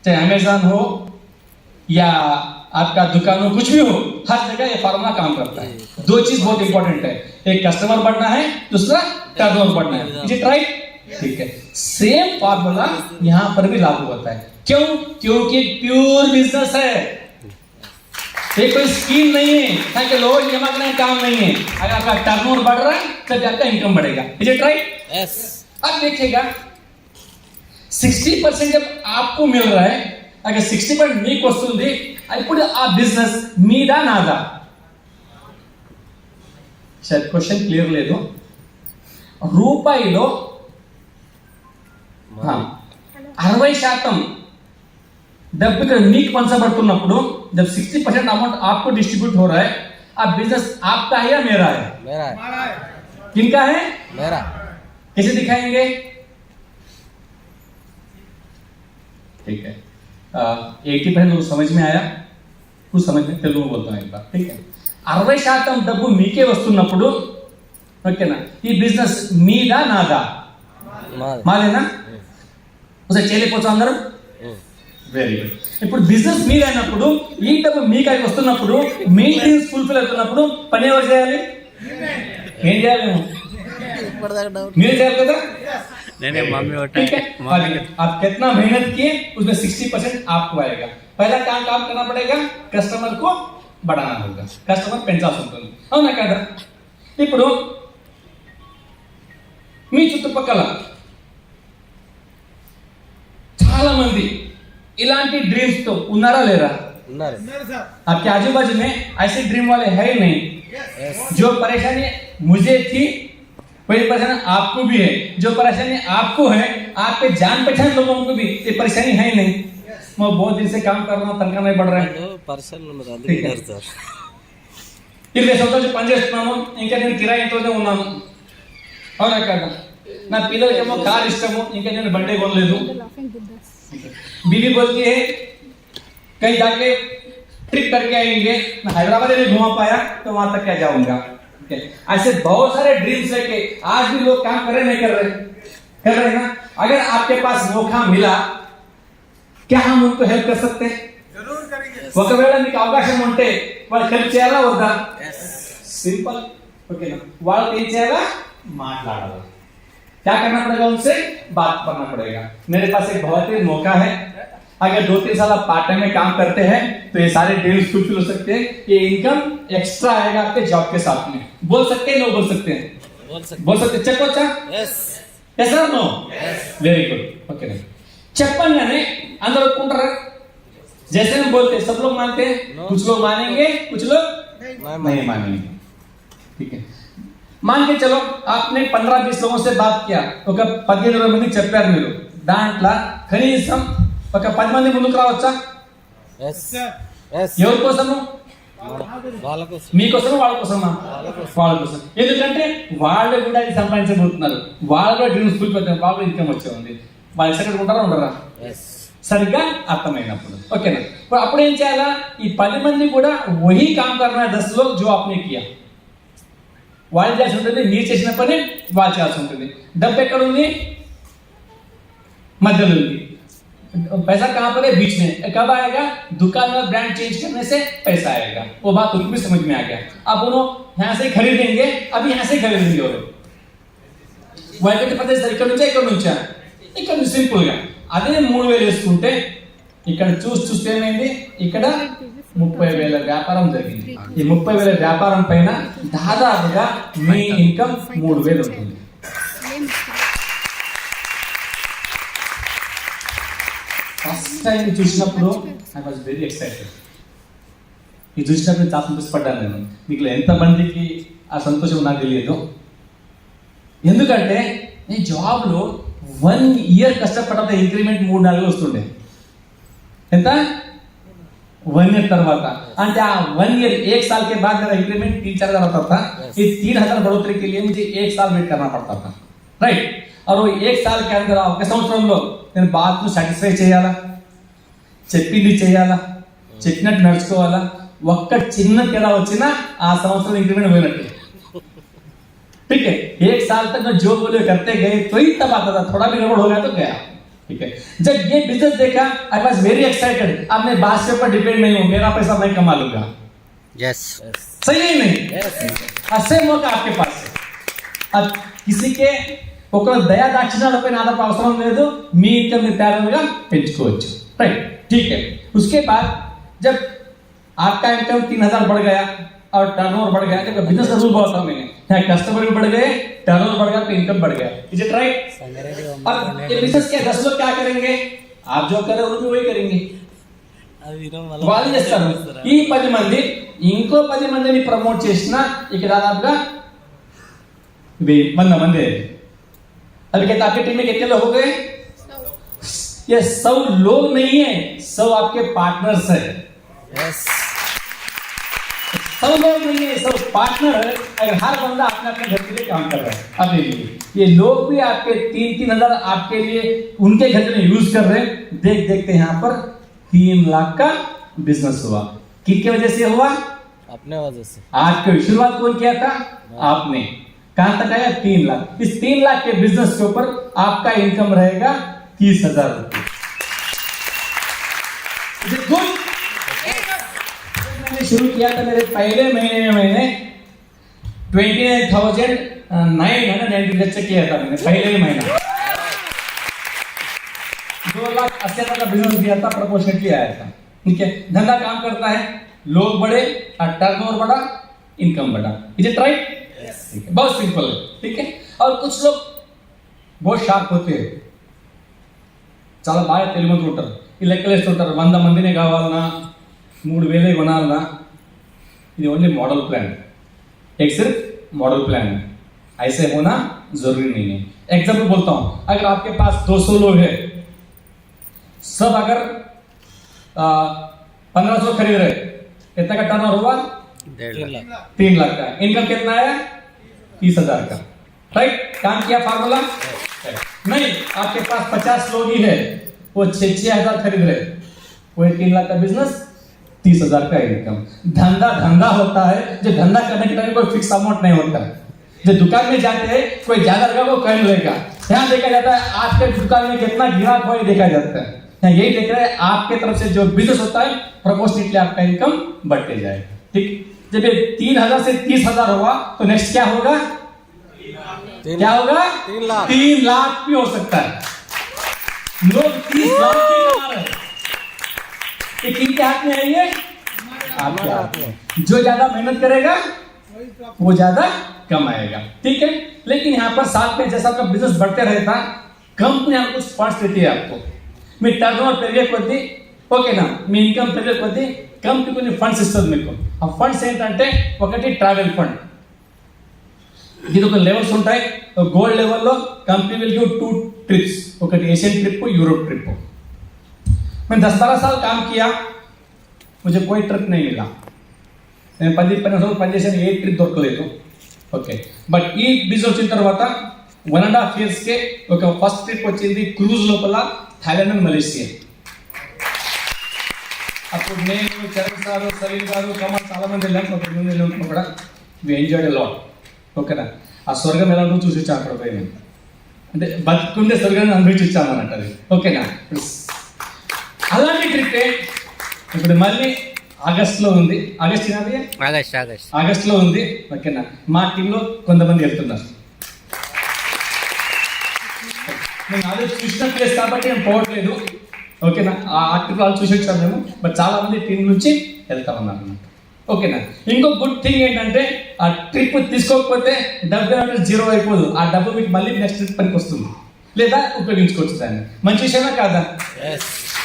चाहे अमेज़न हो या आपका दुकान हो, कुछ भी हो, हर जगह ये फार्मूला काम करता है. 2 चीज बहुत इंपॉर्टेंट है, एक कस्टमर बढ़ना है, दूसरा टर्नओवर बढ़ना है. Is it right? ठीक है, सेम फार्मूला यहाँ पर भी लागू होता है. क्यों? क्योंकि प्योर बिजनेस है, ये कोई स्कीम नहीं है ताकि लोग जमा करने का काम नहीं है. अगर आपका टर्नओवर बढ़ रहा है तब आपका इनकम बढ़ेगा. Is it right? yes. अब देखिएगा 60% जब आपको मिल रहा है, अगर 60% మీకు వస్తుంది, ఇప్పుడు ఆ బిజినెస్ మీదా నాదా? షాయద్ క్వశ్చన్ క్లియర్ లేదు. రూపాయిలో 60% డబ్బు ఇక్కడ మీకు పంచబడుతున్నప్పుడు, जब 60% अमाउंट आपको डिस्ट्रीब्यूट हो रहा है, अब बिजनेस आपका है या मेरा है? मेरा है. किनका है? मेरा. कैसे दिखाएंगे? ठीक है, 80% लोग समझ में आया, कुछ समझ में తెలుగు बोलता हूँ एक बार. ठीक है, 60% డబ్బు మీకే వస్తున్నప్పుడు, ఓకేనా, ఈ బిజినెస్ మీదా నాదా? మాది. మాదేనా? ఒకసారి చేయలేకపోవచ్చు అందరం. ఓ, వెరీ గుడ్. ఇప్పుడు బిజినెస్ మీరు అయినప్పుడు ఈ డబ్బు మీకు అది వస్తున్నప్పుడు మీ డ్రీమ్స్ ఫుల్ఫిల్ అవుతున్నప్పుడు పని ఎవరు చేయాలి? ఏం చేయాలి? ఇప్పటిదాకా డౌట్. మీరు చేయాలి కదా. నేనే మమ్మీ ठीक है, आप कितना मेहनत किए उसमें 60% आपको आएगा. पहला काम करना पड़ेगा, कस्टमर को बढ़ाना होगा, कस्टमर పెంచాల్సి ఉంటుంది. అవునా కదా? ఇప్పుడు మీ చుట్టుపక్కల చాలా మంది ఇలాంటి డ్రీమ్స్ తో ఉన్నారా లేరా? ఉన్నారు. आपके आजू बाजू में ऐसे ड्रीम वाले है ही नहीं. जो परेशानी मुझे थी वही परेशानी आपको भी है. जो परेशानी आपको है, आपके जान पहचान लोगों को भी ये परेशानी है ही नहीं. मैं बहुत दिन से काम कर रहा हूँ, तनख्वाह नहीं बढ़ रहा है. పర్సనల్ ఉన్నది అందుకే ఉన్నారు సార్. 20 సంవత్సరాలు పని చేస్తున్నాను, ఇంకా నేను కిరాయితోనే ఉన్నాను. అవునా కదా? నా పిల్లలకేమో కార్ ఇష్టము, ఇంకా నేను బండి కొనలేదు. बीवी बोलती है कहीं जाके ट्रिप करके आएंगे, मैं हैदराबाद नहीं घुमा पाया तो वहां तक क्या जाऊंगा. ऐसे बहुत सारे ड्रीम्स लेके आज भी लोग काम कर रहे नहीं कर रहे ना. अगर आपके पास मौका मिला, क्या हम उनको हेल्प कर सकते हैं? ఒకవేళ మీకు అవకాశం ఉంటే వాళ్ళకి హెల్ప్ చేయాలా వద్దా? సింపుల్. ఓకేనా? వాళ్ళకి ఏం చేయాలా? మాట్లాడాలి. क्या करना पड़ेगा? उनसे बात करना पड़ेगा. मेरे पास एक बहुत ही मौका है, अगर 2-3 साल आप पार्ट टाइम में काम करते हैं तो ये सारे ड्रीम्स फुलफिल हो सकते हैं. ये इनकम एक्स्ट्रा आएगा आपके जॉब के साथ में. बोल सकते हैं? नो बोल सकते हैं? बोल सकते. చెప్పొచ్చా? yes yes or no? Very good. Okay. చెప్పంగానే అందరూ ఒప్పుకుంటారా? जैसे हम बोलते सब लोग मानते हैं? कुछ लोग मानेंगे, कुछ लोग नहीं मानेंगे. ठीक है, मान के चलो आपने 15-20 लोगों से बात किया, ఒక 15-20 మంది చెప్పారు. మీరు దాంట్లో కనీసం ఒక 10 మంది ముందుకు రావచ్చా? ఎవరి కోసము? వాళ్ళ కోసం. మీకోసమా వాళ్ళ కోసమా? వాళ్ళ కోసం. ఎందుకంటే వాళ్ళు కూడా ఇది సంపాదించబోతున్నారు, వాళ్ళు డ్రీమ్స్ ఫుల్ఫిల్, వాళ్ళు ఇన్కమ్ వచ్చే ఉంది. వాళ్ళు సెకండ్ ఉంటారా ఉండరా? సరిగ్గా అర్థమైనప్పుడు. ఓకేనా? అప్పుడు ఏం చేయాలా? ఈ 10 మంది కూడా వహీ కామ్ కర్నా 10 लोग जो आपने किया. వాళ్ళు చేయాల్సి ఉంటుంది, మీరు చేసిన పని వాళ్ళు చేయాల్సి ఉంటుంది. డబ్బు ఎక్కడ ఉంది? మధ్యలో ఉంది. पैसा कहाँ पर है? बीच में. कब आएगा? दुकान में ब्रांड चेंज करने से पैसा आएगा. वो बात उनको भी समझ में आ गया. अब उन्होंने यहाँ से खरीदेंगे, अभी यहाँ से खरीदेंगे. और ఇక్కడ నుంచా ఇక్కడ నుంచా? ఇక్కడ నుంచి సింపుల్ గా అదే 3,000 వేసుకుంటే ఇక్కడ చూస్తే ఏమైంది? ఇక్కడ 30,000 వ్యాపారం జరిగింది. ఈ 30,000 వ్యాపారం పైన దాదాపుగా మీ ఇన్కమ్ 3,000 ఉంటుంది. ఫస్ట్ టైం చూసినప్పుడు ఐ వాజ్ వెరీ ఎక్సైటెడ్. ఇది చూసినప్పుడు చాలా సంతోషపడ్డాను నేను. మీకు ఎంతమందికి ఆ సంతోషం నాకు తెలియదు. ఎందుకంటే నేను జాబ్లో 1 year కష్టపడ్డ ఇంక్రిమెంట్ 3-4 వస్తుండే. ఎంత? 1 year తర్వాత అంటే आ 1 year 1 साल के बाद मेरा इंक्रीमेंट 3-4 हजार होता था. इस 3,000 बढ़ोतरी के लिए मुझे 1 साल वेट करना पड़ता था. राइट? और वो 1 साल के अंदर ఒక సంవత్సరంలో నేను బాత్ను సాటిస్ఫై చేయాలా, చెప్పింది చేయాలా, చెప్పినట్టు నడుచుకోవాలా. ఒక్క చిన్న తేడా వచ్చినా ఆ సంవత్సరం ఇంక్రిమెంట్ పోయినట్టు. ठीक है, 1 साल तक मैं जो बोले करते गए तो ही तब आता था, थोड़ा भी गड़बड़ हो गया तो गया. ठीक है, जब ये बिजनेस देखा आई वाज वेरी एक्साइटेड. अब मैं बात के ऊपर डिपेंड नहीं हूं, मेरा पैसा मैं कमा लूंगा. yes सही है नहीं? ऐसे मौका आपके पास है. अब किसी के ఒక దయా దాక్షిణ్యాలపై ఆధారపడ అవసరం లేదు. మీ ఇన్కమ్ మీరు తయారుగా పెంచుకోవచ్చు. राइट? ठीक है, उसके बाद जब आपका इनकम 3,000 बढ़ गया और टर्नओवर बढ़ गया, जब बिजनेस का रूल बोलता हूं मैंने, यहाँ कस्टमर भी बढ़ गए, टर्नओवर बढ़ गया, तो इनकम बढ़ गया. Is it right? अब ये बिजनेस के 10 लोग क्या करेंगे? आप जो कर रहे हो वो भी वही करेंगे. వాళ్ళు చేస్తారు. ఈ 10 మంది ఇంకో 10 మందిని ప్రమోట్ చేసినా ఇక్కడ దాదాపుగా 100 మంది. अभी कहते आपके टीम में कितने लोग हो गए? ये 100 लोग नहीं है, 100 आपके पार्टनर्स है. yes 100 लोग नहीं है, 100 पार्टनर है. अगर हर बंदा अपने अपने घर के लिए काम कर रहा है, अभी ये लोग भी आपके 3-3 हजार आपके लिए उनके घर में यूज कर रहे हैं. देखते यहाँ पर 3 लाख का बिजनेस हुआ. किसकी वजह से हुआ? अपने वजह से. आज की शुरुआत कौन किया था? आपने. कहां तक आया? 3 लाख. इस 3 लाख के बिजनेस के ऊपर आपका इनकम रहेगा 30,000 रुपये। गुड। मैंने शुरू किया था, मेरे पहले महीने में मैंने 29,990 खर्च किया था मैंने पहले ही महीना। 2,80,000 का बिजनेस दिया था, प्रपोर्शनेटली आया था। ठीक है, धंधा काम करता है, लोग बड़े, टर्नओवर बड़ा, इनकम बड़ा। Is it right? बहुत सिंपल है। ठीक है, और कुछ लोग बहुत షార్ప్ होते हैं, చాలా బాగా తెలివితో ఉంటారు, ఈ లెక్కలు వేస్తుంటారు, 100 మందినే కావాలన్నా 3,000 కొనాలన్నా। ఇది ఓన్లీ मॉडल प्लान, एक सिर्फ मॉडल प्लान है, ऐसे होना जरूरी नहीं है। एग्जाम्पल बोलता हूं, अगर आपके पास 200 लोग हैं, सब अगर 1500 खरीद रहे, कितना का टर्नओवर हुआ? 3 लाख का। इनकम कितना आया? 30,000 का। राइट? काम किया फार्मूला? नहीं, आपके पास 50 लोग ही है, वो 6,000 खरीद रहे, वो 3 लाख का बिजनेस, 30,000 का इनकम। धंधा होता है, जो धंधा करने के टाइम कोई फिक्स अमाउंट नहीं होता है। जो दुकान में जाते हैं, कोई ज्यादा लगा वो कम लेगा। यहाँ देखा जाता है आपके दुकान में कितना ग्राहक हो, देखा जाता है। यही देख रहे हैं, आपके तरफ से जो बिजनेस होता है, प्रोपोर्शनेटली आपका इनकम बढ़ते जाएगा। ठीक, जब ये 3,000 से 30,000 हुआ, तो नेक्स्ट क्या होगा? क्या होगा? 3 लाख भी हो सकता है। लोग 30 लाख भी कमा रहे हैं। ये किनके हाथ में है? ये आपके हाथ में। जो ज्यादा मेहनत करेगा वो ज्यादा कमाएगा। ठीक है, लेकिन यहाँ पर साथ में जैसा आपका बिजनेस बढ़ते रहता, कंपनी आपको कुछ फंड्स देती है। आपको మీ టర్నోవర్ పెరిగే కొద్దీ, ఓకేనా, మీ ఇన్కమ్ పెరిగే కొద్దీ కంపెనీ కొన్ని ఫండ్స్ ఇస్తుంది మీకు। ఆ ఫండ్స్ ఏంటంటే, ఒకటి ట్రావెల్ ఫండ్, ఇది ఒక లెవెల్స్ ఉంటాయి। గోల్డ్ లెవెల్లో कंपनी विल गिव 2 ट्रिप्स, ఒకటి एशियन ट्रिप, यूरोप ट्रिप। मैं 10-12 साल काम किया, मुझे कोई ट्रिप नहीं मिला। నేను 10-12 రోజులు పనిచేసాను, ఏ ట్రిప్ దొరకలేదు। ఓకే, బట్ ఈ బిజినెస్ వచ్చిన తర్వాత 1.5 years కే ఒక ఫస్ట్ ట్రిప్ వచ్చింది, క్రూజ్ లోపల థాయిలాండ్ అండ్ మలేషియా। అప్పుడు నేను, చరణ్ సారు, సలీం గారు, కమల్ చాలా మంది వెళ్ళాము, కూడా వి ఎంజాయ్డ్ ఎ లాట్। ఓకేనా, ఆ స్వర్గం ఎలా ఉందో చూసి వచ్చాను అక్కడ పోయి, అంటే బతుకుండే స్వర్గాన్ని అనుభవించి వచ్చామన్నట్టు అది। ఓకేనా, అలాంటి ట్రిప్పే ఇప్పుడు మళ్ళీ ఆగస్ట్లో ఉంది, ఆగస్ట్లో ఉంది। ఓకేనా, మా టీంలో కొంతమంది వెళ్తున్నారు, నేను ఆల్రెడీ చూసిన ప్లేస్ కాబట్టి నేను పోవట్లేదు। ఓకేనా, ఆ ట్రిప్ వాళ్ళు చూసి వచ్చాము మేము, బట్ చాలా మంది టీం నుంచి వెళ్తామన్నారు అన్నమాట। ఓకేనా, ఇంకో గుడ్ థింగ్ ఏంటంటే, ఆ ట్రిప్ తీసుకోకపోతే డబ్బు అంటే జీరో అయిపోదు, ఆ డబ్బు మీకు మళ్ళీ నెక్స్ట్ ట్రిప్ పనికి వస్తుంది, లేదా ఉపయోగించుకోవచ్చు దాన్ని। మంచి విషయమా కాదా?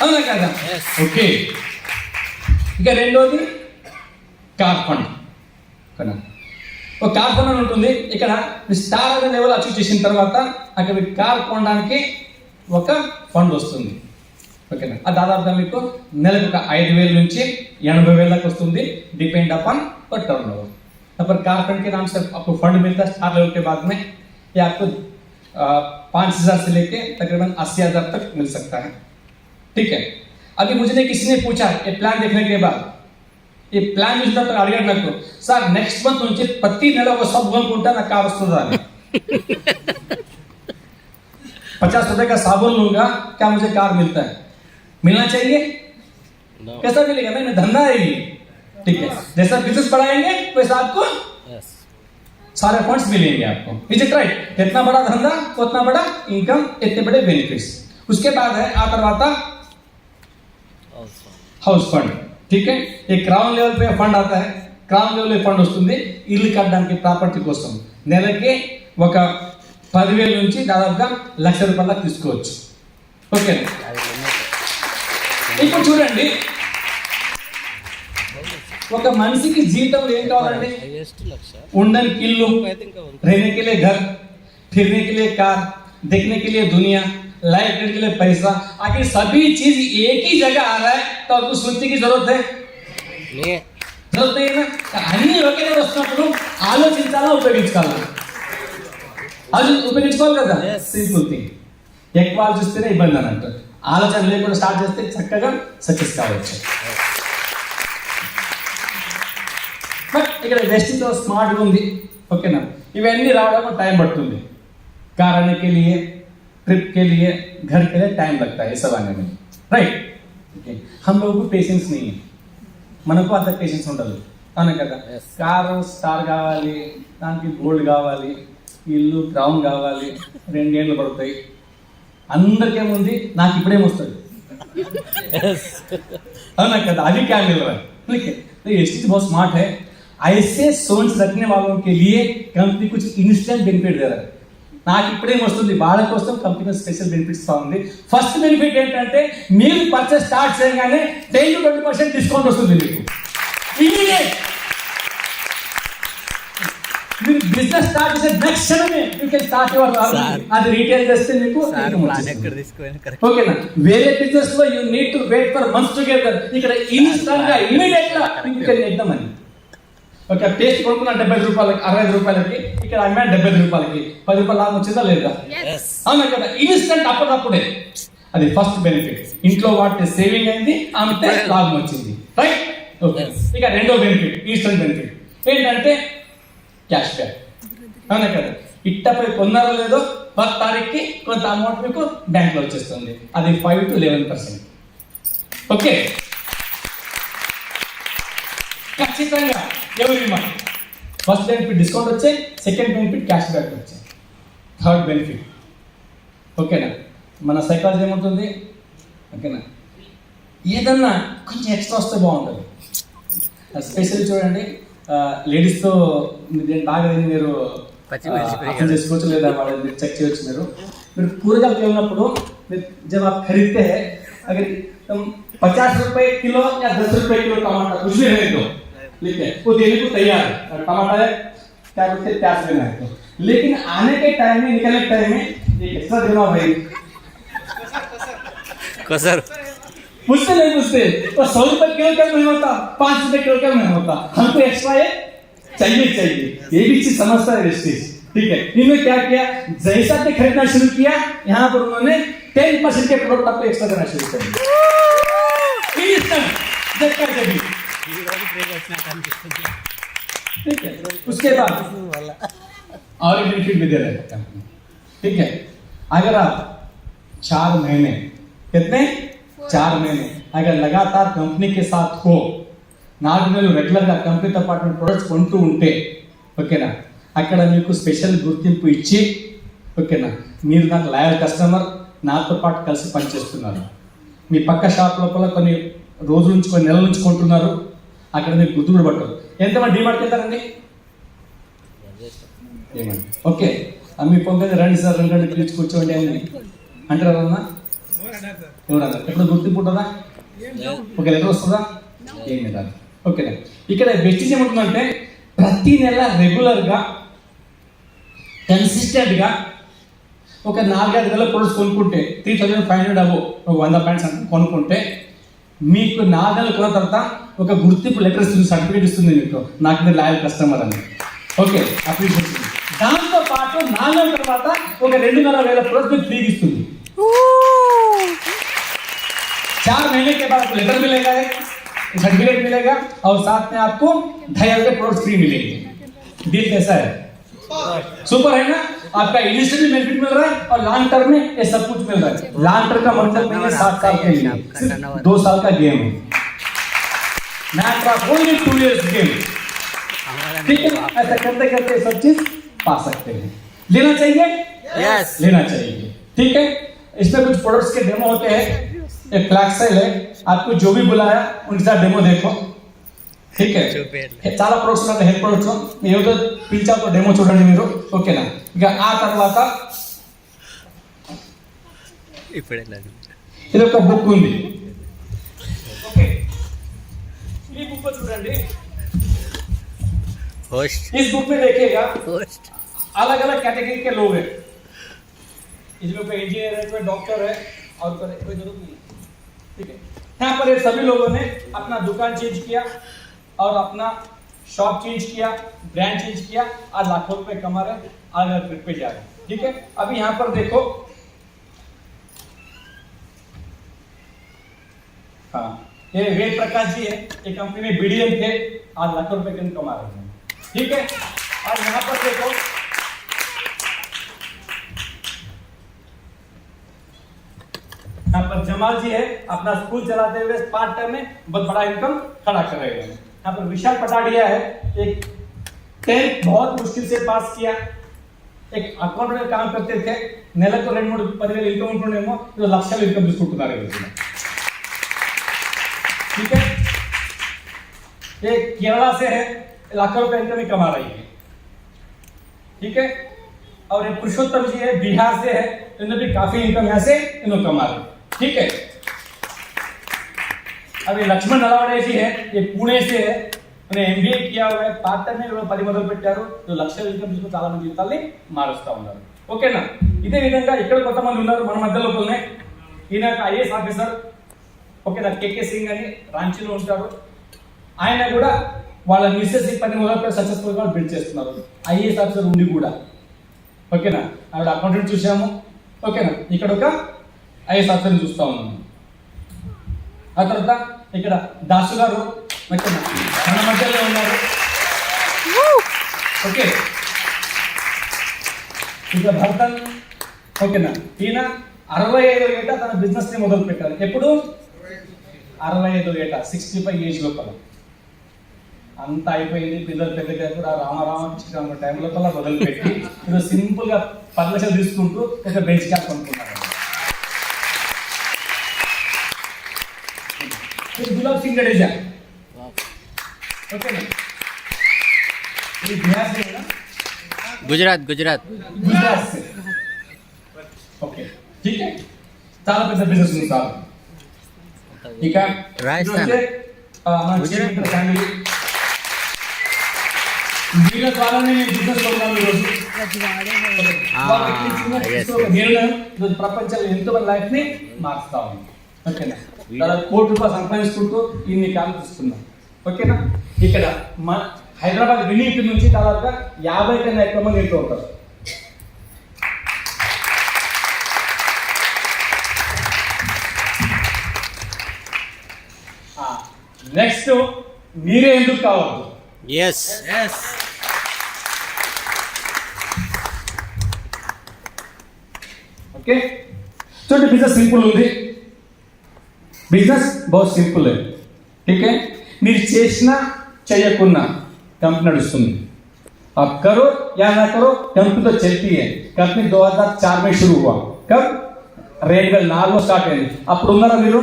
అవునా కాదా? ఓకే, ఇక రెండోది కార్ ఫండ్। ఓకేనా, ఒక కార్ ఫండ్ అని ఉంటుంది, ఇక్కడ మీ స్టార్ అనే లెవెల్ అచీవ్ చేసిన తర్వాత అక్కడ మీకు కార్ కొనడానికి ఒక ఫండ్ వస్తుంది। ఓకేనా, అది దాదాపుగా మీకు నెలకు ఒక 5,000 నుంచి 80,000 దాకా వస్తుంది, डिपेंड अपॉन पर टर्नओवर। पर कार फंड के नाम से आपको फंड मिलता है स्टार लेवल के बाद में, ये आपको 5,000 से लेके तकरीबन 80,000 तक मिल सकता है। ठीक है, अभी मुझे किसी ने पूछा ये प्लान देखने के बाद, ये प्लान చూసిన తర్వాత అడిగాడు నాకు, సార్ నెక్స్ట్ మంత్ నుంచి ప్రతి నెల ఒక సబ్ కొనుక్కుంటా నాకు కార్ వస్తుందా అని। 50 रुपए का साबुन लूंगा, क्या मुझे कार मिलता है? मिलना चाहिए? कैसा मिलेगा? नहीं, धंधा है ये। ठीक है, जैसा बिजनेस बढ़ाएंगे वैसा आपको सारे फंड्स मिलेंगे आपको। Is it right? जितना बड़ा धंधा उतना बड़ा इनकम, इतने बड़े बेनिफिट्स। उसके बाद है आ तरवाता हाउस फंड। ठीक है, ये क्राउन लेवल पे फंड आता है, క్రౌన్ లెవెల్ ఫండ్ వస్తుంది, ఇల్లు కట్టడానికి ప్రాపర్టీ కోసం। నెలకి ఒక 10,000 నుంచి దాదాపుగా 1,00,000 రూపాయల దాకా తీసుకోవచ్చు। ఓకే, ఇప్పుడు చూడండి, ఒక మనిషికి జీవితంలో ఏం కావాలండి? ఉండడానికి ఇల్లు, रहने के लिए घर, फिरने के लिए कार, देखने के लिए दुनिया, लाइफ के लिए पैसा, आखिर सभी चीज एक ही जगह आ रहा है, तो आपको सोचने की जरूरत है? जरूरत नहीं है ना। అన్ని ఒకే దగ్గర వస్తున్నప్పుడు ఆలోచించాలా, ఉపయోగించుకోవాలా? ఉపయోగించుకోవాలి కదా, సింపుల్ థింగ్। ఎక్కువ ఆలోచిస్తేనే ఇబ్బంది అని అంటారు, ఆలోచన లేకుండా స్టార్ట్ చేస్తే చక్కగా సక్సెస్ కావచ్చు। బట్ ఇక్కడ వెస్ట్తో స్మార్ట్గా ఉంది, ఓకేనా। ఇవన్నీ రావడానికి టైం పడుతుంది, कार आने के लिए, ट्रिप के लिए घर के लिए टाइम लगता है ये सब आने में, राइट? ओके, हम लोगों को पेशेंस नहीं है, మనకు అంత పేషెన్స్ ఉండదు, అవునా కదా? కారు స్టార్ కావాలి, దానికి గోల్డ్ కావాలి, ఇల్లు గ్రౌండ్ కావాలి, 2 ఏళ్ళు పడతాయి. అందరికేముంది, నాకు ఇప్పుడేం వస్తుంది, అవునా కదా? అది क्या मिल रहा है, ठीक है? तो ये चीज बहुत स्मार्ट है. ऐसे सोच रखने वालों के लिए कंपनी कुछ इंस्टेंट बेनिफिट दे रहा है. నాకు ఇప్పుడేం వస్తుంది, వాళ్ళ కోసం కంపెనీ స్పెషల్ బెనిఫిట్స్ ఉంది. ఫస్ట్ బెనిఫిట్ ఏంటంటే మీరు పర్చేస్ స్టార్ట్ చేయగానే 10-20% డిస్కౌంట్ వస్తుంది మీకు. ఇమీడియట్ మీరు బిజినెస్ స్టార్ట్ చేసే నెక్స్ట్ క్షణమే యూ కెన్ స్టార్ట్ యువర్ అది రీటైల్ చేస్తే మీకు ఓకేనా? వేరే బిజినెస్ లో you need to wait for months together, ఇక్కడ ఇన్స్టంట్ గా ఇమీడియట్ గా you can make the money. Okay, paste కొనుక్కున్న 70 రూపాయలకి, 65 రూపాయలకి, ఇక్కడ అమ్మే 70 రూపాయలకి, 10 రూపాయలు లాభం వచ్చిందా లేదా? అవునా కదా? ఇన్స్టెంట్ అప్పుడప్పుడే, అది ఫస్ట్ బెనిఫిట్. ఇంట్లో వాటి సేవింగ్ అయింది, అమ్మితే లాభం వచ్చింది, రైట్? ఓకే, ఇక రెండో బెనిఫిట్, ఇన్స్టెంట్ బెనిఫిట్ ఏంటంటే క్యాష్ బ్యాక్, అవునా కదా? ఇట్టపై కొన్నారో లేదో 10 తారీఖుకి కొంత అమౌంట్ మీకు బ్యాంక్ లో వచ్చేస్తుంది, అది 5 to 11%. ఓకే, ఖచ్చితంగా ఎవరి మంత్ ఫస్ట్ బెనిఫిట్ డిస్కౌంట్ వచ్చాయి, సెకండ్ బెనిఫిట్ క్యాష్ బ్యాక్ వచ్చాయి, థర్డ్ బెనిఫిట్. ఓకేనా? మన సైకాలజీ ఏమవుతుంది, ఓకేనా, ఏదన్నా కొంచెం ఎక్స్ట్రా వస్తే బాగుంటుంది. స్పెషల్ చూడండి, లేడీస్తో బాగా మీరు అర్థం చేసుకోవచ్చు లేదా వాళ్ళని మీరు చెక్ చేయొచ్చు. మీరు కూరగాయలు వెళ్ళినప్పుడు जब आप खरीदते हैं, अगर 50 रुपए किलो या 10 रुपए किलो टमाटर कुछ भी है तो ठीक है, वो देने को तैयार है. टमाटर है क्या बोलते हैं, प्याज लेना है तो, लेकिन आने के टाइम में, निकलने के टाइम में एक एक्स्ट्रा देना भाई को सर मुझसे नहीं पूछते, तो 100 रुपए किलो क्या नहीं होता, 5 रुपए किलो क्या नहीं होता, हमको एक्स्ट्रा ये चाहिए. ये भी चीज समझता है वेस्टेज, ठीक है? इन्होंने क्या किया, जैसा कि खरीदना शुरू किया, यहाँ पर उन्होंने 10% के प्रोडक्ट आपको एक्स्ट्रा देना शुरू कर दिया. ठीक है, उसके बाद और बेनिफिट भी दे रहे हैं कंपनी, ठीक है? अगर आप 4 महीने, कितने 4 महीने अगर लगातार कंपनी के साथ हो, 4 నెలలు రెగ్యులర్ గా కంపెనీతో పాటు ప్రొడక్ట్స్ కొంటూ ఉంటే, ఓకేనా, అక్కడ మీకు స్పెషల్ గుర్తింపు ఇచ్చి, ఓకేనా, మీరు నాకు లాయల్ కస్టమర్, నాతో పాటు కలిసి పనిచేస్తున్నారు, మీ పక్క షాప్ లోపల కొన్ని రోజుల నుంచి, కొన్ని నెలల నుంచి కొంటున్నారు, అక్కడ మీకు గుర్తు కూడా పట్టదు. ఎంతమంది డిమార్ట్కి వెళ్తారండి? ఏమండి? ఓకే, మీ పొంగది రండి సార్, 2 గంటలు పిలిచి కూర్చోండి అని అంటారు ఎవరన్నా? ఎవరన్నా? ఎప్పుడు గుర్తింపు ఉంటుందా? ఒక లెటర్ వస్తుందా? ఏమి రాదు. ఓకేనా? ఇక్కడ వెస్టేజ్ ఏమంటుందంటే ప్రతి నెల రెగ్యులర్గా కన్సిస్టెంట్గా ఒక 4-5 నెలల ప్రొడక్ట్స్ కొనుక్కుంటే 3500 అబో, ఒక 100 పాయింట్స్ అంటే కొనుక్కుంటే మీకు 4 నెలలు కొన్న తర్వాత ఒక గుర్తింపు లెటర్ ఇస్తుంది, సర్టిఫికేట్ ఇస్తుంది మీకు, నాకు మీరు లాయల్ కస్టమర్ అని. Okay, appreciation. దాంతో పాటు 4 నెలల తర్వాత ఒక 2,500 ప్రోడక్ట్ ఫ్రీ ఇస్తుంది. 4 महीने के बाद आपको लेटर मिलेगा, सर्टिफिकेट मिलेगा और साथ में आपको 2,500 के प्रोडक्ट फ्री मिलेंगे. डील कैसा है? सुपर है ना? आपका इनिशियल भी बेनिफिट मिल रहा है और लॉन्ग टर्म में ये सब कुछ मिल रहा है. लॉन्ग टर्म का मतलब नहीं 7 साल के लिए, सिर्फ 2 साल का गेम है. Matter of only 2 years game, ठीक है? ऐसा करते करते सब चीज पा सकते हैं. लेना चाहिए? यस, लेना चाहिए, ठीक है? इसमें कुछ प्रोडक्ट्स के डेमो होते हैं. एक फ्लैक्सेल है, आपको जो भी बुलाया उनके साथ डेमो देखो, ठीक है? చాలా ప్రొడక్ట్స్ ఉన్నాయి, హెల్త్ ప్రొడక్ట్స్ ఏదో పిలిచాతో డెమో చూడండి మీరు, ఓకేనా? ఇక ఆ తర్వాత ఇది ఒక బుక్ ఉంది, ఓకే? ఈ బుక్ को చూడండి. होस्ट, इस बुक में देखिएगा होस्ट अलग अलग कैटेगरी के लोग हैं. इसमें कोई इंजीनियर है, कोई डॉक्टर है और कोई जरूरत नहीं, ठीक है? यहाँ पर ये सभी लोगों ने अपना दुकान चेंज किया और अपना शॉप चेंज किया, ब्रांड चेंज किया और लाखों रुपए कमा रहे, अलग ट्रिप पे जा रहे, ठीक है? अभी यहाँ पर देखो, हाँ, ये वेद प्रकाश जी है, ये कंपनी में BDM थे, आज लाखों रुपए कमा रहे हैं, ठीक है? और यहाँ पर देखो जमाल जी है, अपना स्कूल चलाते हुए पार्ट टाइम में बहुत बड़ा इनकम खड़ा कर रहे हैं। यहाँ पर विशाल पटाडिया है, एक 10th बहुत मुश्किल से पास किया, एक अकाउंट में काम करते थे, నెలకు 2-3 इनकम ఉంటుండేమో, ఇప్పుడు లక్షలు ఇన్కమ్ తీసుకుంటున్నారు ఈ రోజున। ठीक है, ये केरला से है, लाखों रुपए इनकम ही कमा रही है। ठीक है, और ये पुरुषोत्तम जी है, बिहार से है, इन्होंने भी काफी इनकम यहाँ से इन्होंने कमा रहे। ठीक है, अब ये लक्ष्मण नलावड़े जी है, ये पुणे से है, उन्हें MBA किया हुआ है, पार्ट टाइम में 10 మొదలు పెట్టారు, లక్షల ఇన్కమ్ తీసుకుని చాలా మంది జీవితాల్ని మారుస్తూ ఉన్నారు। ఓకేనా, ఇదే విధంగా ఇక్కడ కొంతమంది ఉన్నారు మన మధ్యలో ఉన్నాయి। ఈయన IAS ఆఫీసర్, ఓకేనా, KK సింగ్ అని రాంచీలో ఉంటారు। ఆయన కూడా వాళ్ళ మిస్సెస్ 10 మొదలు సక్సెస్ఫుల్ గా బిల్డ్ చేస్తున్నారు, IAS ఆఫీసర్ ఉండి కూడా। ఓకేనా, ఆవిడ అకౌంటెంట్ చూసాము। ఓకేనా, ఇక్కడ ఒక IAS ఆఫీసర్ చూస్తా ఉన్నాము। ఆ తర్వాత ఇక్కడ దాసు గారు ఓకేనా మన మధ్యలో ఉన్నారు। ఓకే, ఇక్కడ భర్తన్ ఓకేనా, ఈయన 65 ఏట తన బిజినెస్ ని మొదలు పెట్టారు। ఎప్పుడు 65 ఏట, 65 ఏజ్ లోపల అంతా అయిపోయింది, పిల్లలు పెద్దగా కూడా రామకృష్ణ టైం లోపల మొదలు పెట్టి ఇప్పుడు సింపుల్ గా 10 లక్షలు తీసుకుంటూ ఒక బెంచ్ క్యాప్ కొనుక్కున్నారు। गुलाब सिंह जडेजा, ओके, ये बिहार से है ना, गुजरात से, ओके, ठीक है, చాలా పెద్ద బిజినెస్ ఉంది సార్। ఇక రాజస్థాన్ గుజరాత్ ఫ్యామిలీ వీళ్ళ ద్వారానే నేను బిజినెస్ ప్రోగ్రామ్ ఈరోజు ప్రపంచంలో ఎంతో మంది లైఫ్ ని మార్చుతా ఉంది। ఓకేనా, దాదాపు ₹1 కోటి సంపాదించుకుంటూ ఇన్ని కాలం తీసుకున్నాం। ఓకేనా, ఇక్కడ మన హైదరాబాద్ వినీతి నుంచి దాదాపుగా 50 కన్నా ఎక్కువ మంది ఇంట్లో ఉంటారు। నెక్స్ట్ మీరే ఎందుకు కావద్దు? yes ఓకే, చూడండి బిజినెస్ సింపుల్ ఉంది, బిజినెస్ बहुत सिंपल है। ठीक है, మీరు చేసినా చేయకున్నా कंपनी నడుస్తుంది। आप करो या ना करो कंपनी तो चलती है। कंपनी 2004 में शुरू हुआ, कब 2004 లో స్టార్ట్ అయింది। అప్పుడు ఉన్నారా మీరు?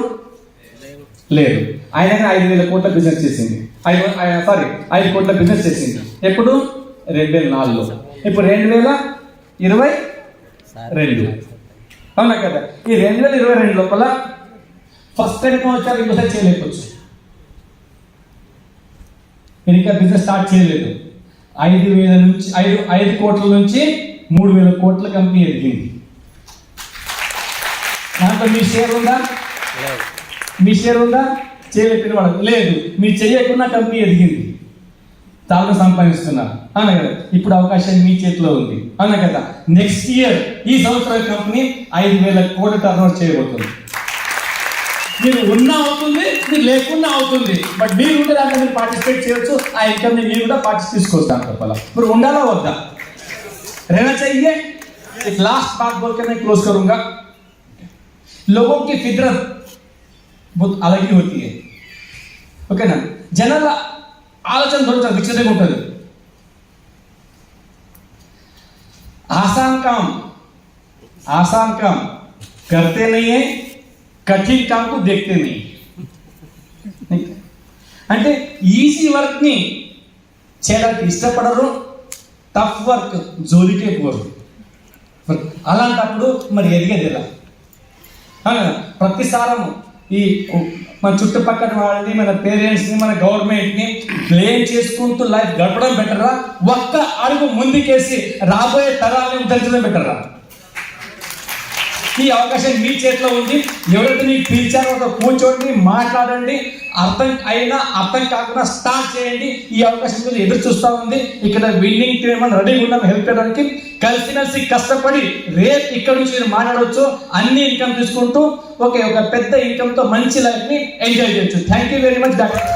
లేదు। ఆయనగా 5,000 కోట్ల బిజినెస్ చేసింది, 5 కోట్ల బిజినెస్ చేసింది ఎప్పుడు? 2004 లో। ఇప్పుడు 2022, అవునా కదా? ఈ 2022 లోపల ఫస్ట్ టైం వచ్చారు, ఇంకోసారి చేయలేకపోవచ్చు, మీరు ఇంకా బిజినెస్ స్టార్ట్ చేయలేదు। 5 కోట్ల నుంచి 3,000 కోట్ల కంపెనీ ఎదిగింది। దాంట్లో మీ షేర్ ఉందా? మీ షేర్ ఉందా? చేయలేకపోయిన వాళ్ళకి లేదు, మీరు చేయకుండా కంపెనీ ఎదిగింది, చాలా సంపాదిస్తున్నారు, అవునా కదా? ఇప్పుడు అవకాశం మీ చేతిలో ఉంది, అవునా కదా? నెక్స్ట్ ఇయర్ ఈ సంవత్సరం కంపెనీ 5,000 కోట్ల టర్నోవర్ చేయబోతుంది। మీరు ఉన్నా అవుతుంది, మీరు లేకున్నా అవుతుంది, బట్ మీరు ఉంటే దాంట్లో మీరు పార్టిసిపేట్ చేయొచ్చు, ఆ ఇన్కమ్ మీరు కూడా పార్టిసిపేట్ తీసుకొస్తాను తప్పల। మీరు ఉండాలా వద్దా? रहना चाहिए। एक लास्ट बात बोल के मैं क्लोज करूंगा। लोगों की फितरत बहुत अलग ही होती है, ओके ना? జనాల ఆలోచన बहुत విచిత్రంగా ఉంటుంది। आसान काम करते नहीं है, कठिन काम को देखते नहीं। అంటే ఈజీ వర్క్ ని చేయడానికి ఇష్టపడరు, టఫ్ వర్క్ జోలికే పోరు। అలాంటప్పుడు మరి ఎదిగేది ఎలా? ప్రతిసారం ఈ మన చుట్టుపక్కల వాళ్ళని, మన పేరెంట్స్ని, మన గవర్నమెంట్ని బ్లేమ్ చేసుకుంటూ లైఫ్ గడపడం బెటరా, ఒక్క అడుగు ముందుకేసి రాబోయే తరాన్ని ఉద్ధరించడం బెటరా? ఈ అవకాశం మీ చేతిలో ఉంది। ఎవరైతే మీకు పిలిచారో కూర్చోండి, మాట్లాడండి, అర్థం అయినా అర్థం కాకుండా స్టార్ట్ చేయండి। ఈ అవకాశం కోసం ఎదురు చూస్తూ ఉంది। ఇక్కడ విన్నింగ్ టీమ్ అని రెడీగా ఉన్నాం హెల్ప్ చేయడానికి। కలిసిమెలిసి కష్టపడి రేపు ఇక్కడ నుంచి మీరు మాట్లాడవచ్చు, అన్ని ఇన్కమ్ తీసుకుంటూ ఒక పెద్ద ఇన్కమ్ తో మంచి లైఫ్ ని ఎంజాయ్ చేయొచ్చు। Thank you very much doctor.